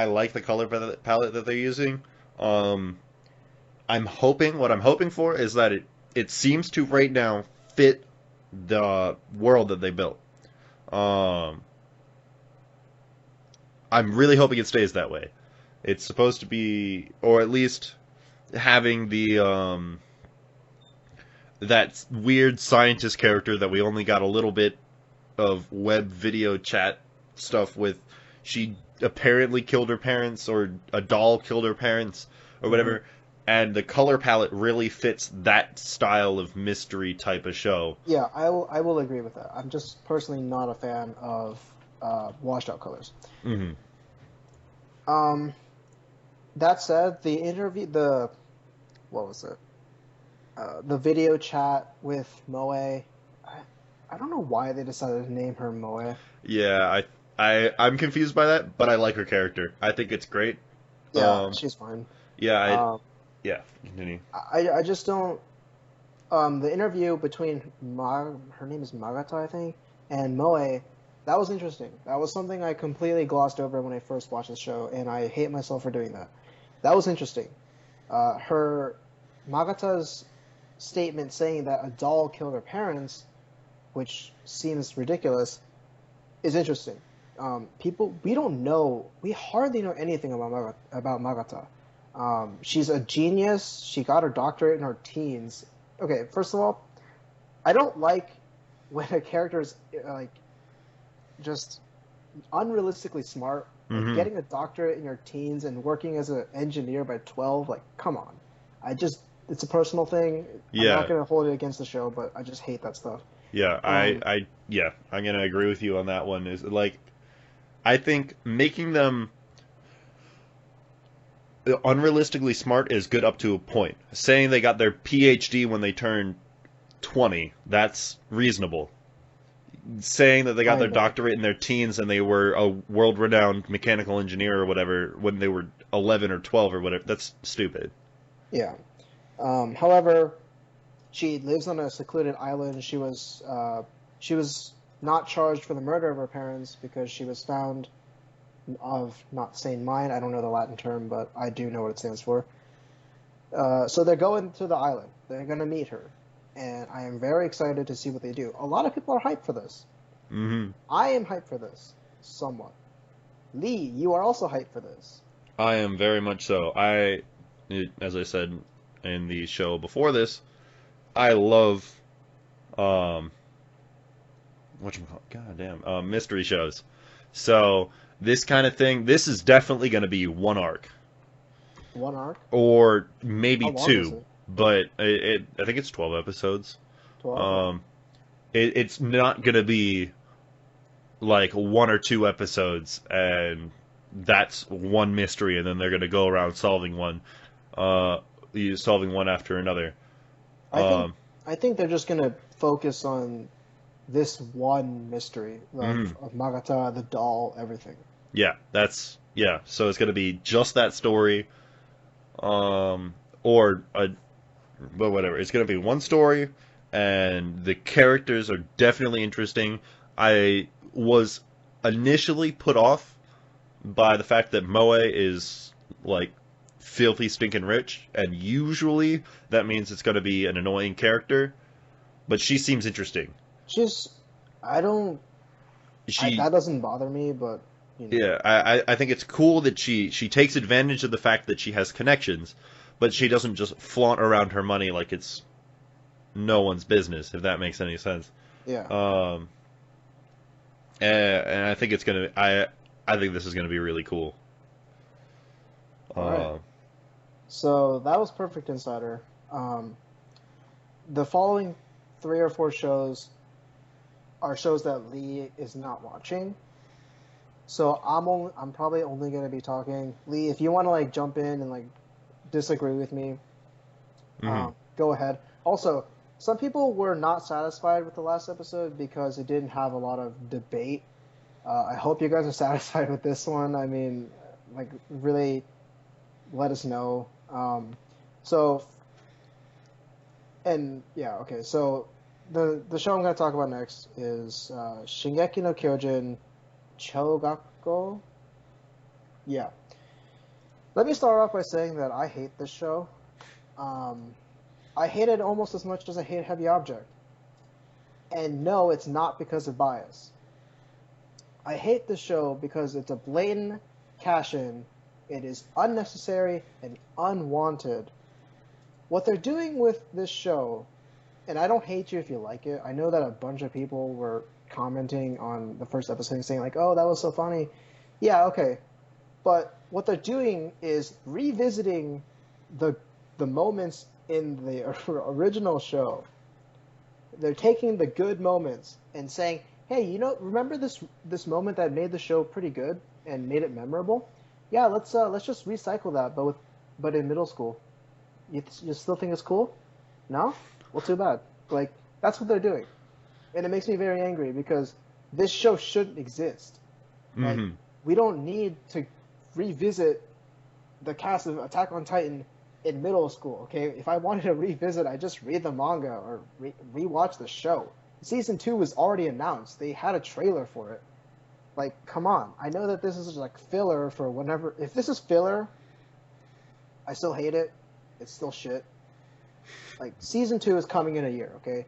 Speaker 1: like the color palette that they're using. Um, what I'm hoping for is that it seems to right now fit the world that they built. Um, I'm really hoping it stays that way. It's supposed to be, or at least having the that weird scientist character that we only got a little bit of web video chat stuff with. She apparently killed her parents, or a doll killed her parents, or whatever. And the color palette really fits that style of mystery type of show.
Speaker 2: Yeah, I will agree with that. I'm just personally not a fan of washed out colors.
Speaker 1: Mm-hmm.
Speaker 2: That said, what was it? The video chat with Moe. I don't know why they decided to name her Moe.
Speaker 1: Yeah, I'm confused by that, but I like her character. I think it's great.
Speaker 2: Yeah, she's fine.
Speaker 1: Yeah, yeah. Continue.
Speaker 2: I just don't. The interview between her name is Magata, I think, and Moe, that was interesting. That was something I completely glossed over when I first watched the show, and I hate myself for doing that. That was interesting. Her Magata's statement saying that a doll killed her parents, which seems ridiculous, is interesting. We hardly know anything about Magata. She's a genius. She got her doctorate in her teens. Okay, first of all, I don't like when a character is like just unrealistically smart. Like, getting a doctorate in your teens and working as an engineer by 12, like, come on. It's a personal thing.
Speaker 1: Yeah.
Speaker 2: I'm not going to hold it against the show, but I just hate that stuff.
Speaker 1: Yeah, I'm gonna agree with you on that one. Is like, I think making them unrealistically smart is good up to a point. Saying they got their PhD when they turned 20, that's reasonable. Saying that they got their doctorate in their teens and they were a world-renowned mechanical engineer or whatever when they were 11 or 12 or whatever, that's stupid.
Speaker 2: Yeah. However, she lives on a secluded island. She was not charged for the murder of her parents because she was found of not sane mind. I don't know the Latin term, but I do know what it stands for. So they're going to the island. They're going to meet her. And I am very excited to see what they do. A lot of people are hyped for this.
Speaker 1: Mm-hmm.
Speaker 2: I am hyped for this, somewhat. Lee, you are also hyped for this.
Speaker 1: I am very much so. As I said in the show before this, I love, mystery shows. So this kind of thing, this is definitely going to be one arc.
Speaker 2: One arc?
Speaker 1: Or maybe
Speaker 2: How long
Speaker 1: two.
Speaker 2: is it?
Speaker 1: But I think it's 12 episodes.
Speaker 2: 12?
Speaker 1: It's not going to be like 1 or 2 episodes and that's one mystery and then they're going to go around solving one after another.
Speaker 2: I think they're just going to focus on this one mystery of Magata, the doll, everything.
Speaker 1: Yeah, so it's going to be just that story, but whatever. It's going to be one story, and the characters are definitely interesting. I was initially put off by the fact that Moe is, like, filthy stinking rich, and usually that means it's going to be an annoying character, but she seems interesting.
Speaker 2: That doesn't bother me, but, you know.
Speaker 1: Yeah, I think it's cool that she takes advantage of the fact that she has connections, but she doesn't just flaunt around her money like it's no one's business, if that makes any sense.
Speaker 2: Yeah.
Speaker 1: And I think it's gonna. I think this is gonna be really cool.
Speaker 2: All right. So that was Perfect Insider. The following 3 or 4 shows are shows that Lee is not watching. So I'm probably only going to be talking. Lee, if you want to like jump in and like disagree with me, go ahead. Also, some people were not satisfied with the last episode because it didn't have a lot of debate. I hope you guys are satisfied with this one. I mean, like, really let us know. So the show I'm going to talk about next is Shingeki no Kyojin Chogakko. Yeah. Let me start off by saying that I hate this show. I hate it almost as much as I hate Heavy Object. And no, it's not because of bias. I hate the show because it's a blatant cash-in. It is unnecessary and unwanted. What they're doing with this show, and I don't hate you if you like it. I know that a bunch of people were commenting on the first episode saying like, "Oh, that was so funny." Yeah, okay. But what they're doing is revisiting the moments in the original show. They're taking the good moments and saying, "Hey, remember this moment that made the show pretty good and made it memorable? Yeah, let's just recycle that, but in middle school. You still think it's cool? No? Well, too bad. Like, that's what they're doing, and it makes me very angry because this show shouldn't exist. Like, we don't need to revisit the cast of Attack on Titan in middle school. Okay, if I wanted to revisit, I just read the manga or rewatch the show. Season 2 was already announced. They had a trailer for it. Like, come on. I know that this is like filler for whenever. If this is filler, I still hate it. It's still shit. Like, Season 2 is coming in a year, okay?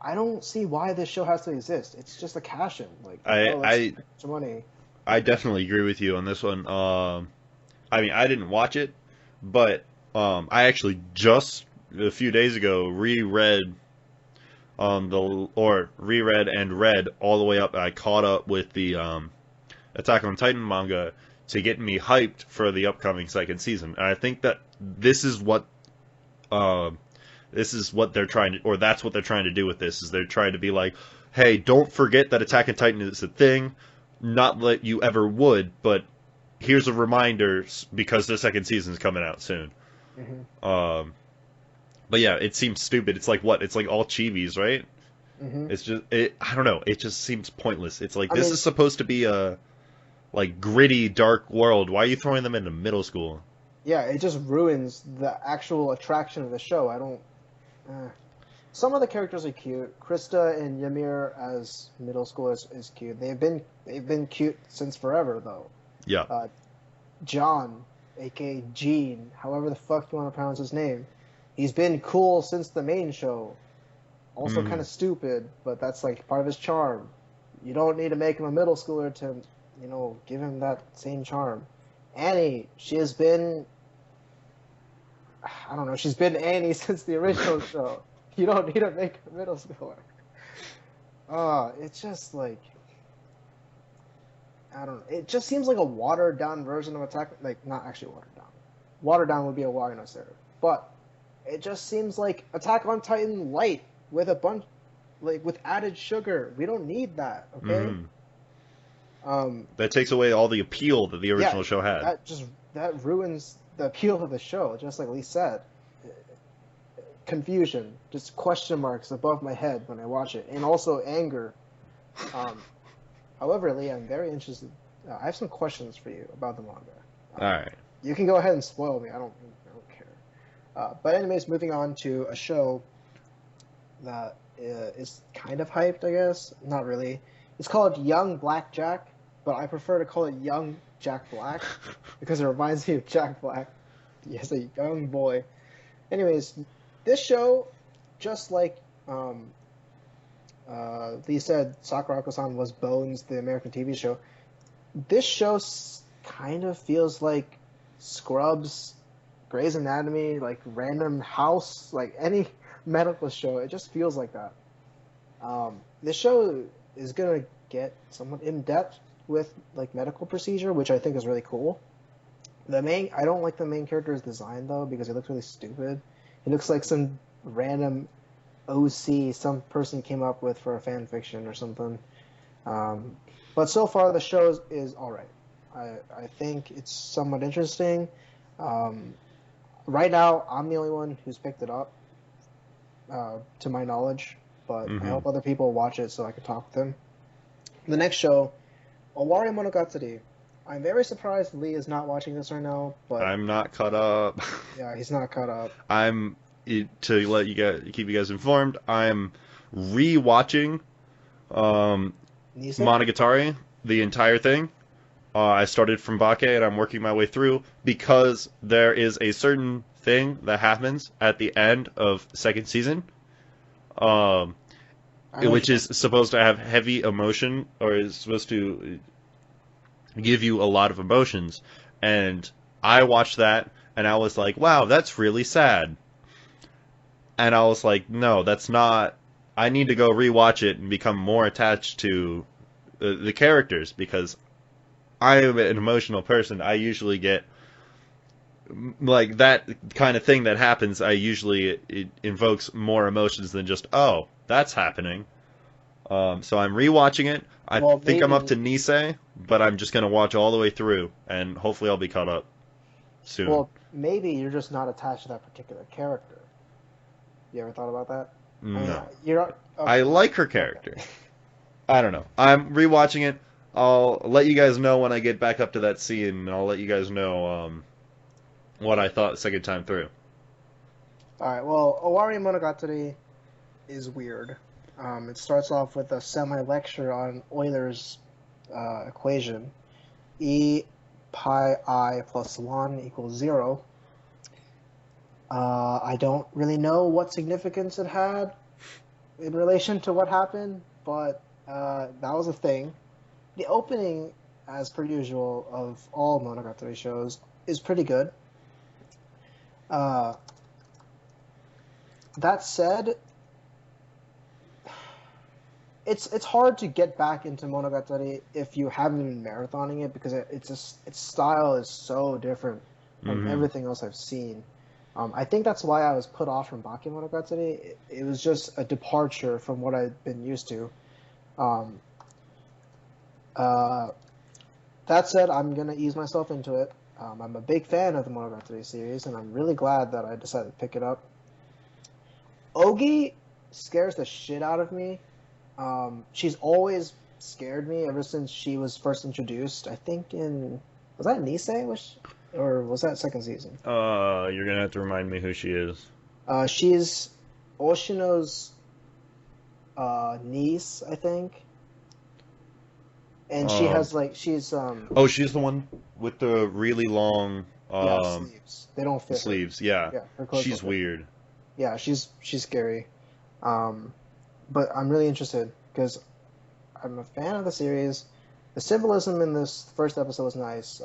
Speaker 2: I don't see why this show has to exist. It's just a cash-in. Like, let's make some money.
Speaker 1: I definitely agree with you on this one. I mean, I didn't watch it, but I actually just a few days ago reread and read all the way up. I caught up with the Attack on Titan manga to get me hyped for the upcoming second season. And I think that this is what they're trying to, or that's what they're trying to do with this. Is they're trying to be like, hey, don't forget that Attack on Titan is a thing. Not that you ever would, but here's a reminder because the second season's coming out soon. But yeah, it seems stupid. It's like what? It's like all chibis, right? It's just I don't know. It just seems pointless. It's like this is supposed to be a like gritty, dark world. Why are you throwing them into middle school?
Speaker 2: Yeah, it just ruins the actual attraction of the show. I don't. Some of the characters are cute. Krista and Ymir as middle schoolers is cute. They've been cute since forever though.
Speaker 1: Yeah.
Speaker 2: John, aka Gene, however the fuck you want to pronounce his name, he's been cool since the main show. Also kind of stupid, but that's like part of his charm. You don't need to make him a middle schooler to, give him that same charm. Annie, she has been, I don't know, she's been Annie since the original show. You don't need to make her a middle schooler. It's just like, I don't know. It just seems like a watered down version of Attack. Like, not actually watered down. Watered down would be Owari no Seraph. But it just seems like Attack on Titan light with a bunch, like with added sugar. We don't need that, okay?
Speaker 1: That takes away all the appeal that the original show had.
Speaker 2: That ruins the appeal of the show, just like Lee said. Confusion, just question marks above my head when I watch it, and also anger. However, Lee, I'm very interested. I have some questions for you about the manga.
Speaker 1: All right.
Speaker 2: You can go ahead and spoil me. I don't care. But anyways, moving on to a show that is kind of hyped, I guess. Not really. It's called Young Black Jack, but I prefer to call it Young Jack Black because it reminds me of Jack Black. He's a young boy. Anyways, this show, just like Lee said, Sakurako-san was Bones, the American TV show. This show kind of feels like Scrubs, Grey's Anatomy, like Random House, like any medical show. It just feels like that. This show is going to get somewhat in-depth with like medical procedure, which I think is really cool. I don't like the main character's design though, because he looks really stupid. He looks like some random OC some person came up with for a fan fiction or something. But so far the show is alright. I think it's somewhat interesting. Right now I'm the only one who's picked it up, to my knowledge, but I hope other people watch it so I can talk with them. The next show, Owarimonogatari. I'm very surprised Lee is not watching this right now, but
Speaker 1: I'm not caught up.
Speaker 2: Yeah, he's not caught up.
Speaker 1: To let you guys, keep you guys informed, I'm re-watching Monogatari, the entire thing. I started from Bake and I'm working my way through because there is a certain thing that happens at the end of second season, which is supposed to have heavy emotion, or is supposed to give you a lot of emotions. And I watched that, and I was like, wow, that's really sad. And I was like, no, that's not. I need to go rewatch it and become more attached to the characters, because I am an emotional person. I usually get, like, that kind of thing that happens. It invokes more emotions than just, oh, that's happening. So I'm rewatching it. I think I'm up to Nisei, but I'm just gonna watch all the way through, and hopefully I'll be caught up soon.
Speaker 2: Well, maybe you're just not attached to that particular character. You ever thought about that?
Speaker 1: No.
Speaker 2: Okay.
Speaker 1: I like her character. I don't know. I'm rewatching it. I'll let you guys know when I get back up to that scene, and I'll let you guys know what I thought the second time through.
Speaker 2: Alright, well, Owarimonogatari is weird. It starts off with a semi-lecture on Euler's equation. E pi I plus 1 equals 0. I don't really know what significance it had in relation to what happened, but that was a thing. The opening, as per usual, of all Monogatari shows is pretty good. That said, it's hard to get back into Monogatari if you haven't been marathoning it, because its style is so different from everything else I've seen. I think that's why I was put off from Bakemonogatari. It was just a departure from what I'd been used to. That said, I'm going to ease myself into it. I'm a big fan of the Monogatari series, and I'm really glad that I decided to pick it up. Ogi scares the shit out of me. She's always scared me ever since she was first introduced. I think was that Nisei? Or was that second season?
Speaker 1: You're gonna have to remind me who she is.
Speaker 2: She's Oshino's niece, I think. And she has she's
Speaker 1: Oh, she's the one with the really long
Speaker 2: sleeves. They don't fit.
Speaker 1: Sleeves, yeah. She's weird.
Speaker 2: Yeah, she's scary. But I'm really interested because I'm a fan of the series. The symbolism in this first episode was nice.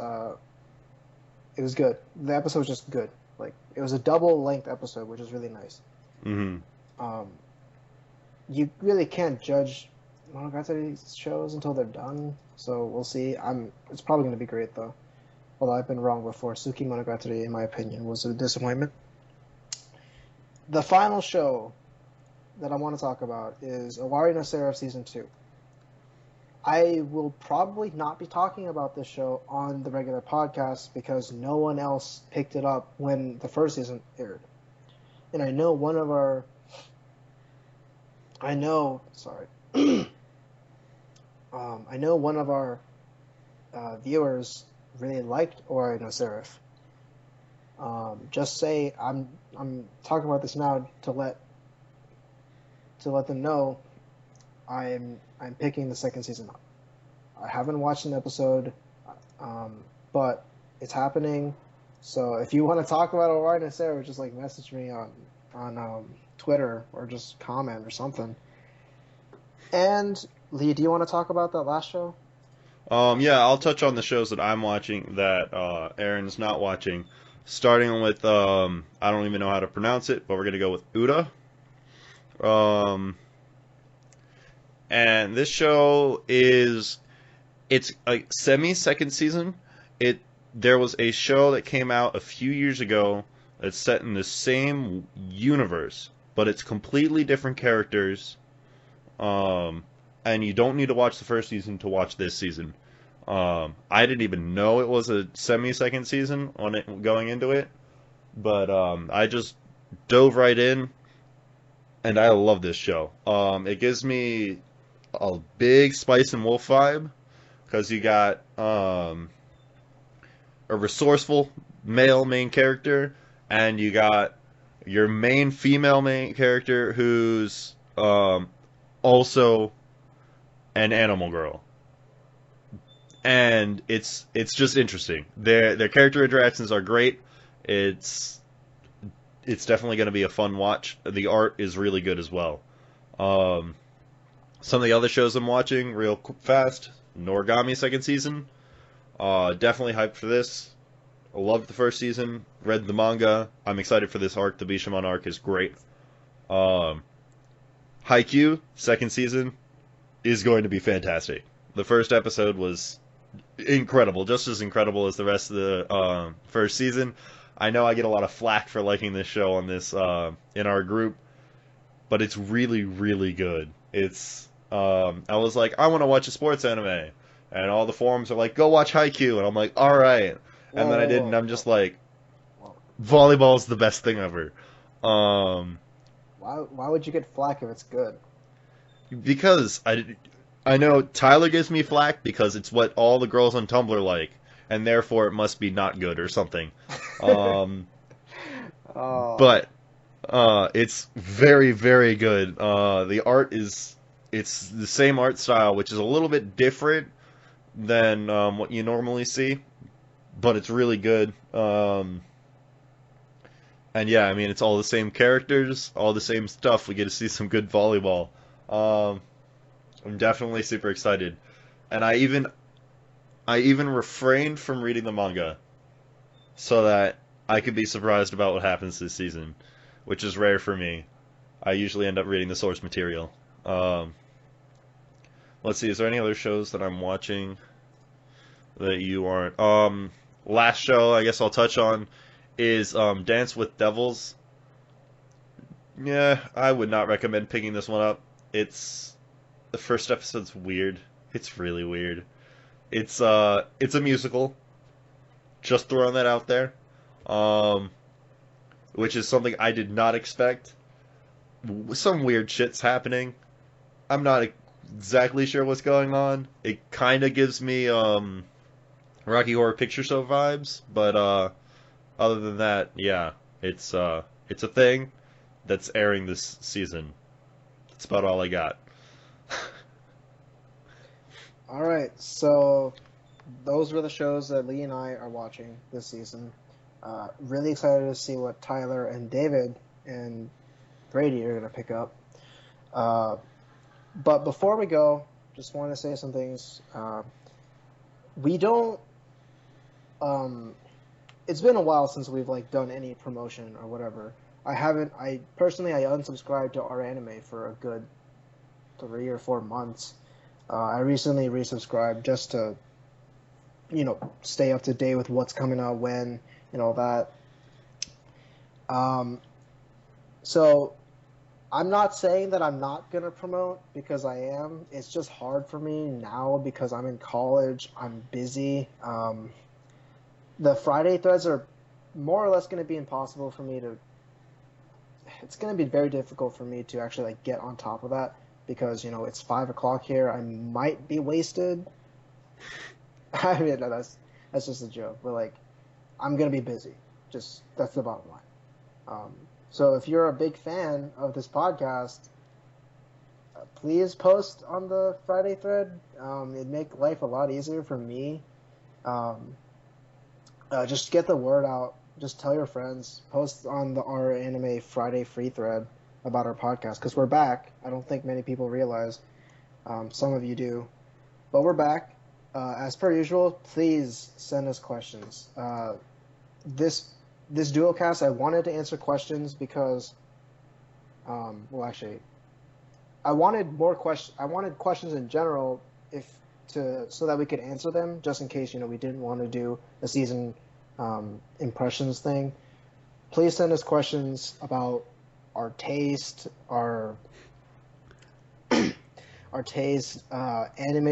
Speaker 2: It was good. The episode was just good. Like, it was a double-length episode, which is really nice. You really can't judge Monogatari shows until they're done, so we'll see. It's probably going to be great, though. Although I've been wrong before. Suki Monogatari, in my opinion, was a disappointment. The final show that I want to talk about is Owari no Seraph Season 2. I will probably not be talking about this show on the regular podcast because no one else picked it up when the first season aired. And I know one of our... I know one of our viewers really liked Owari no Seraph. Just say I'm talking about this now to let them know I'm picking the second season up. I haven't watched an episode, but it's happening. So if you want to talk about Owari no Seraph, just message me on Twitter or just comment or something. And Lee, do you want to talk about that last show?
Speaker 1: Yeah, I'll touch on the shows that I'm watching that Aaron's not watching. Starting with I don't even know how to pronounce it, but we're gonna go with Uta. And this show it's a semi-second season. There was a show that came out a few years ago that's set in the same universe, but it's completely different characters. And you don't need to watch the first season to watch this season. I didn't even know it was a semi-second season going into it, but I just dove right in, and I love this show. It gives me a big Spice and Wolf vibe, because you got a resourceful male main character, and you got your main female main character who's also an animal girl. And it's just interesting. Their character interactions are great. It's it's definitely going to be a fun watch. The art is really good as well. Some of the other shows I'm watching, real fast, Noragami second season. Definitely hyped for this. I loved the first season, read the manga. I'm excited for this arc. The Bishamon arc is great. Haikyuu, second season, is going to be fantastic. The first episode was incredible, just as incredible as the rest of the first season. I know I get a lot of flack for liking this show on this in our group, but it's really, really good. It's I was like, I want to watch a sports anime, and all the forums are like, go watch Haikyuu, and I'm like, all right. And then I did, and I'm just like, volleyball's the best thing ever.
Speaker 2: Why would you get flack if it's good?
Speaker 1: Because I know Tyler gives me flack because it's what all the girls on Tumblr like, and therefore it must be not good or something. But it's very, very good. The art it's the same art style, which is a little bit different than what you normally see, but it's really good. And yeah, I mean, it's all the same characters, all the same stuff. We get to see some good volleyball. I'm definitely super excited, and I even refrained from reading the manga so that I could be surprised about what happens this season, which is rare for me. I usually end up reading the source material. Let's see, is there any other shows that I'm watching that you aren't? Last show I guess I'll touch on is Dance with Devils. Yeah, I would not recommend picking this one up. The first episode's weird. It's really weird. It's a musical. Just throwing that out there. Which is something I did not expect. Some weird shit's happening. I'm not exactly sure what's going on. It kind of gives me Rocky Horror Picture Show vibes, but other than that, yeah, it's a thing that's airing this season. That's about all I got.
Speaker 2: Alright, so those were the shows that Lee and I are watching this season. Really excited to see what Tyler and David and Brady are going to pick up. But before we go, just want to say some things. We don't... it's been a while since we've done any promotion or whatever. I unsubscribed to our anime for a good 3 or 4 months. I recently resubscribed just to, stay up to date with what's coming out when and all that. So I'm not saying that I'm not going to promote, because I am. It's just hard for me now because I'm in college. I'm busy. The Friday threads are more or less going to be impossible for me to... It's going to be very difficult for me to actually get on top of that because, it's 5 o'clock here. I might be wasted. I mean, no, that's just a joke. But, I'm going to be busy. That's the bottom line. So if you're a big fan of this podcast, please post on the Friday thread. It'd make life a lot easier for me. Just get the word out. Just tell your friends. Post on our Anime Friday free thread about our podcast, because we're back. I don't think many people realize. Some of you do. But we're back. As per usual, please send us questions. This Duocast, I wanted to answer questions because, I wanted more questions. I wanted questions in general, so that we could answer them, just in case we didn't want to do a season impressions thing. Please send us questions about our taste, our anime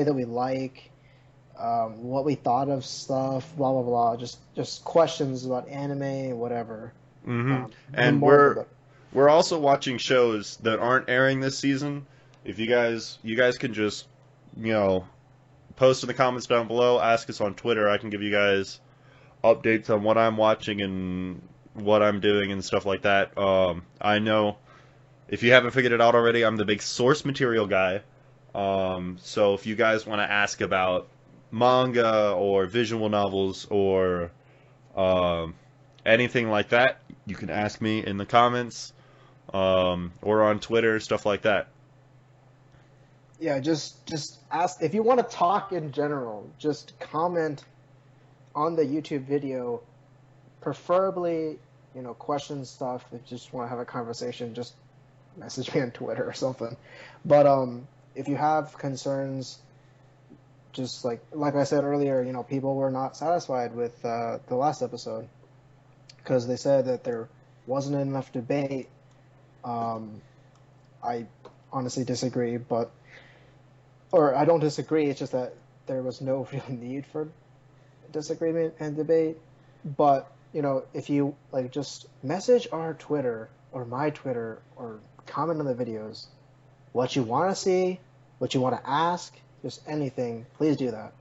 Speaker 2: that we like. What we thought of stuff, blah blah blah. Just questions about anime, whatever.
Speaker 1: Mm-hmm. And we're also watching shows that aren't airing this season. If you guys can just post in the comments down below, ask us on Twitter. I can give you guys updates on what I'm watching and what I'm doing and stuff like that. I know if you haven't figured it out already, I'm the big source material guy. So if you guys want to ask about manga or visual novels or anything like that, you can ask me in the comments, or on Twitter, stuff like that.
Speaker 2: Yeah, just ask if you want to talk in general. Just comment on the YouTube video, preferably, questions stuff. If you just want to have a conversation, just message me on Twitter or something. But if you have concerns, just like I said earlier, people were not satisfied with the last episode because they said that there wasn't enough debate. I honestly disagree, or I don't disagree. It's just that there was no real need for disagreement and debate. But if you just message our Twitter or my Twitter or comment on the videos what you want to see, what you want to ask, just anything, please do that.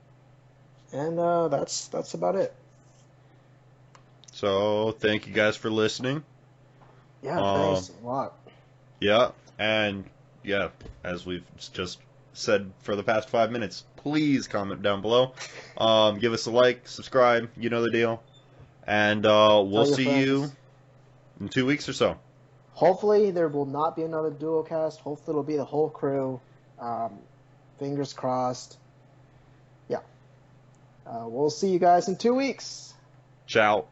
Speaker 2: And that's about it.
Speaker 1: So thank you guys for listening.
Speaker 2: Yeah, thanks a lot.
Speaker 1: Yeah, and yeah, as we've just said for the past 5 minutes, please comment down below. Give us a like, subscribe, you know the deal. And we'll see you in 2 weeks or so.
Speaker 2: Hopefully there will not be another Duocast. Hopefully it'll be the whole crew. Fingers crossed. Yeah. We'll see you guys in 2 weeks.
Speaker 1: Ciao.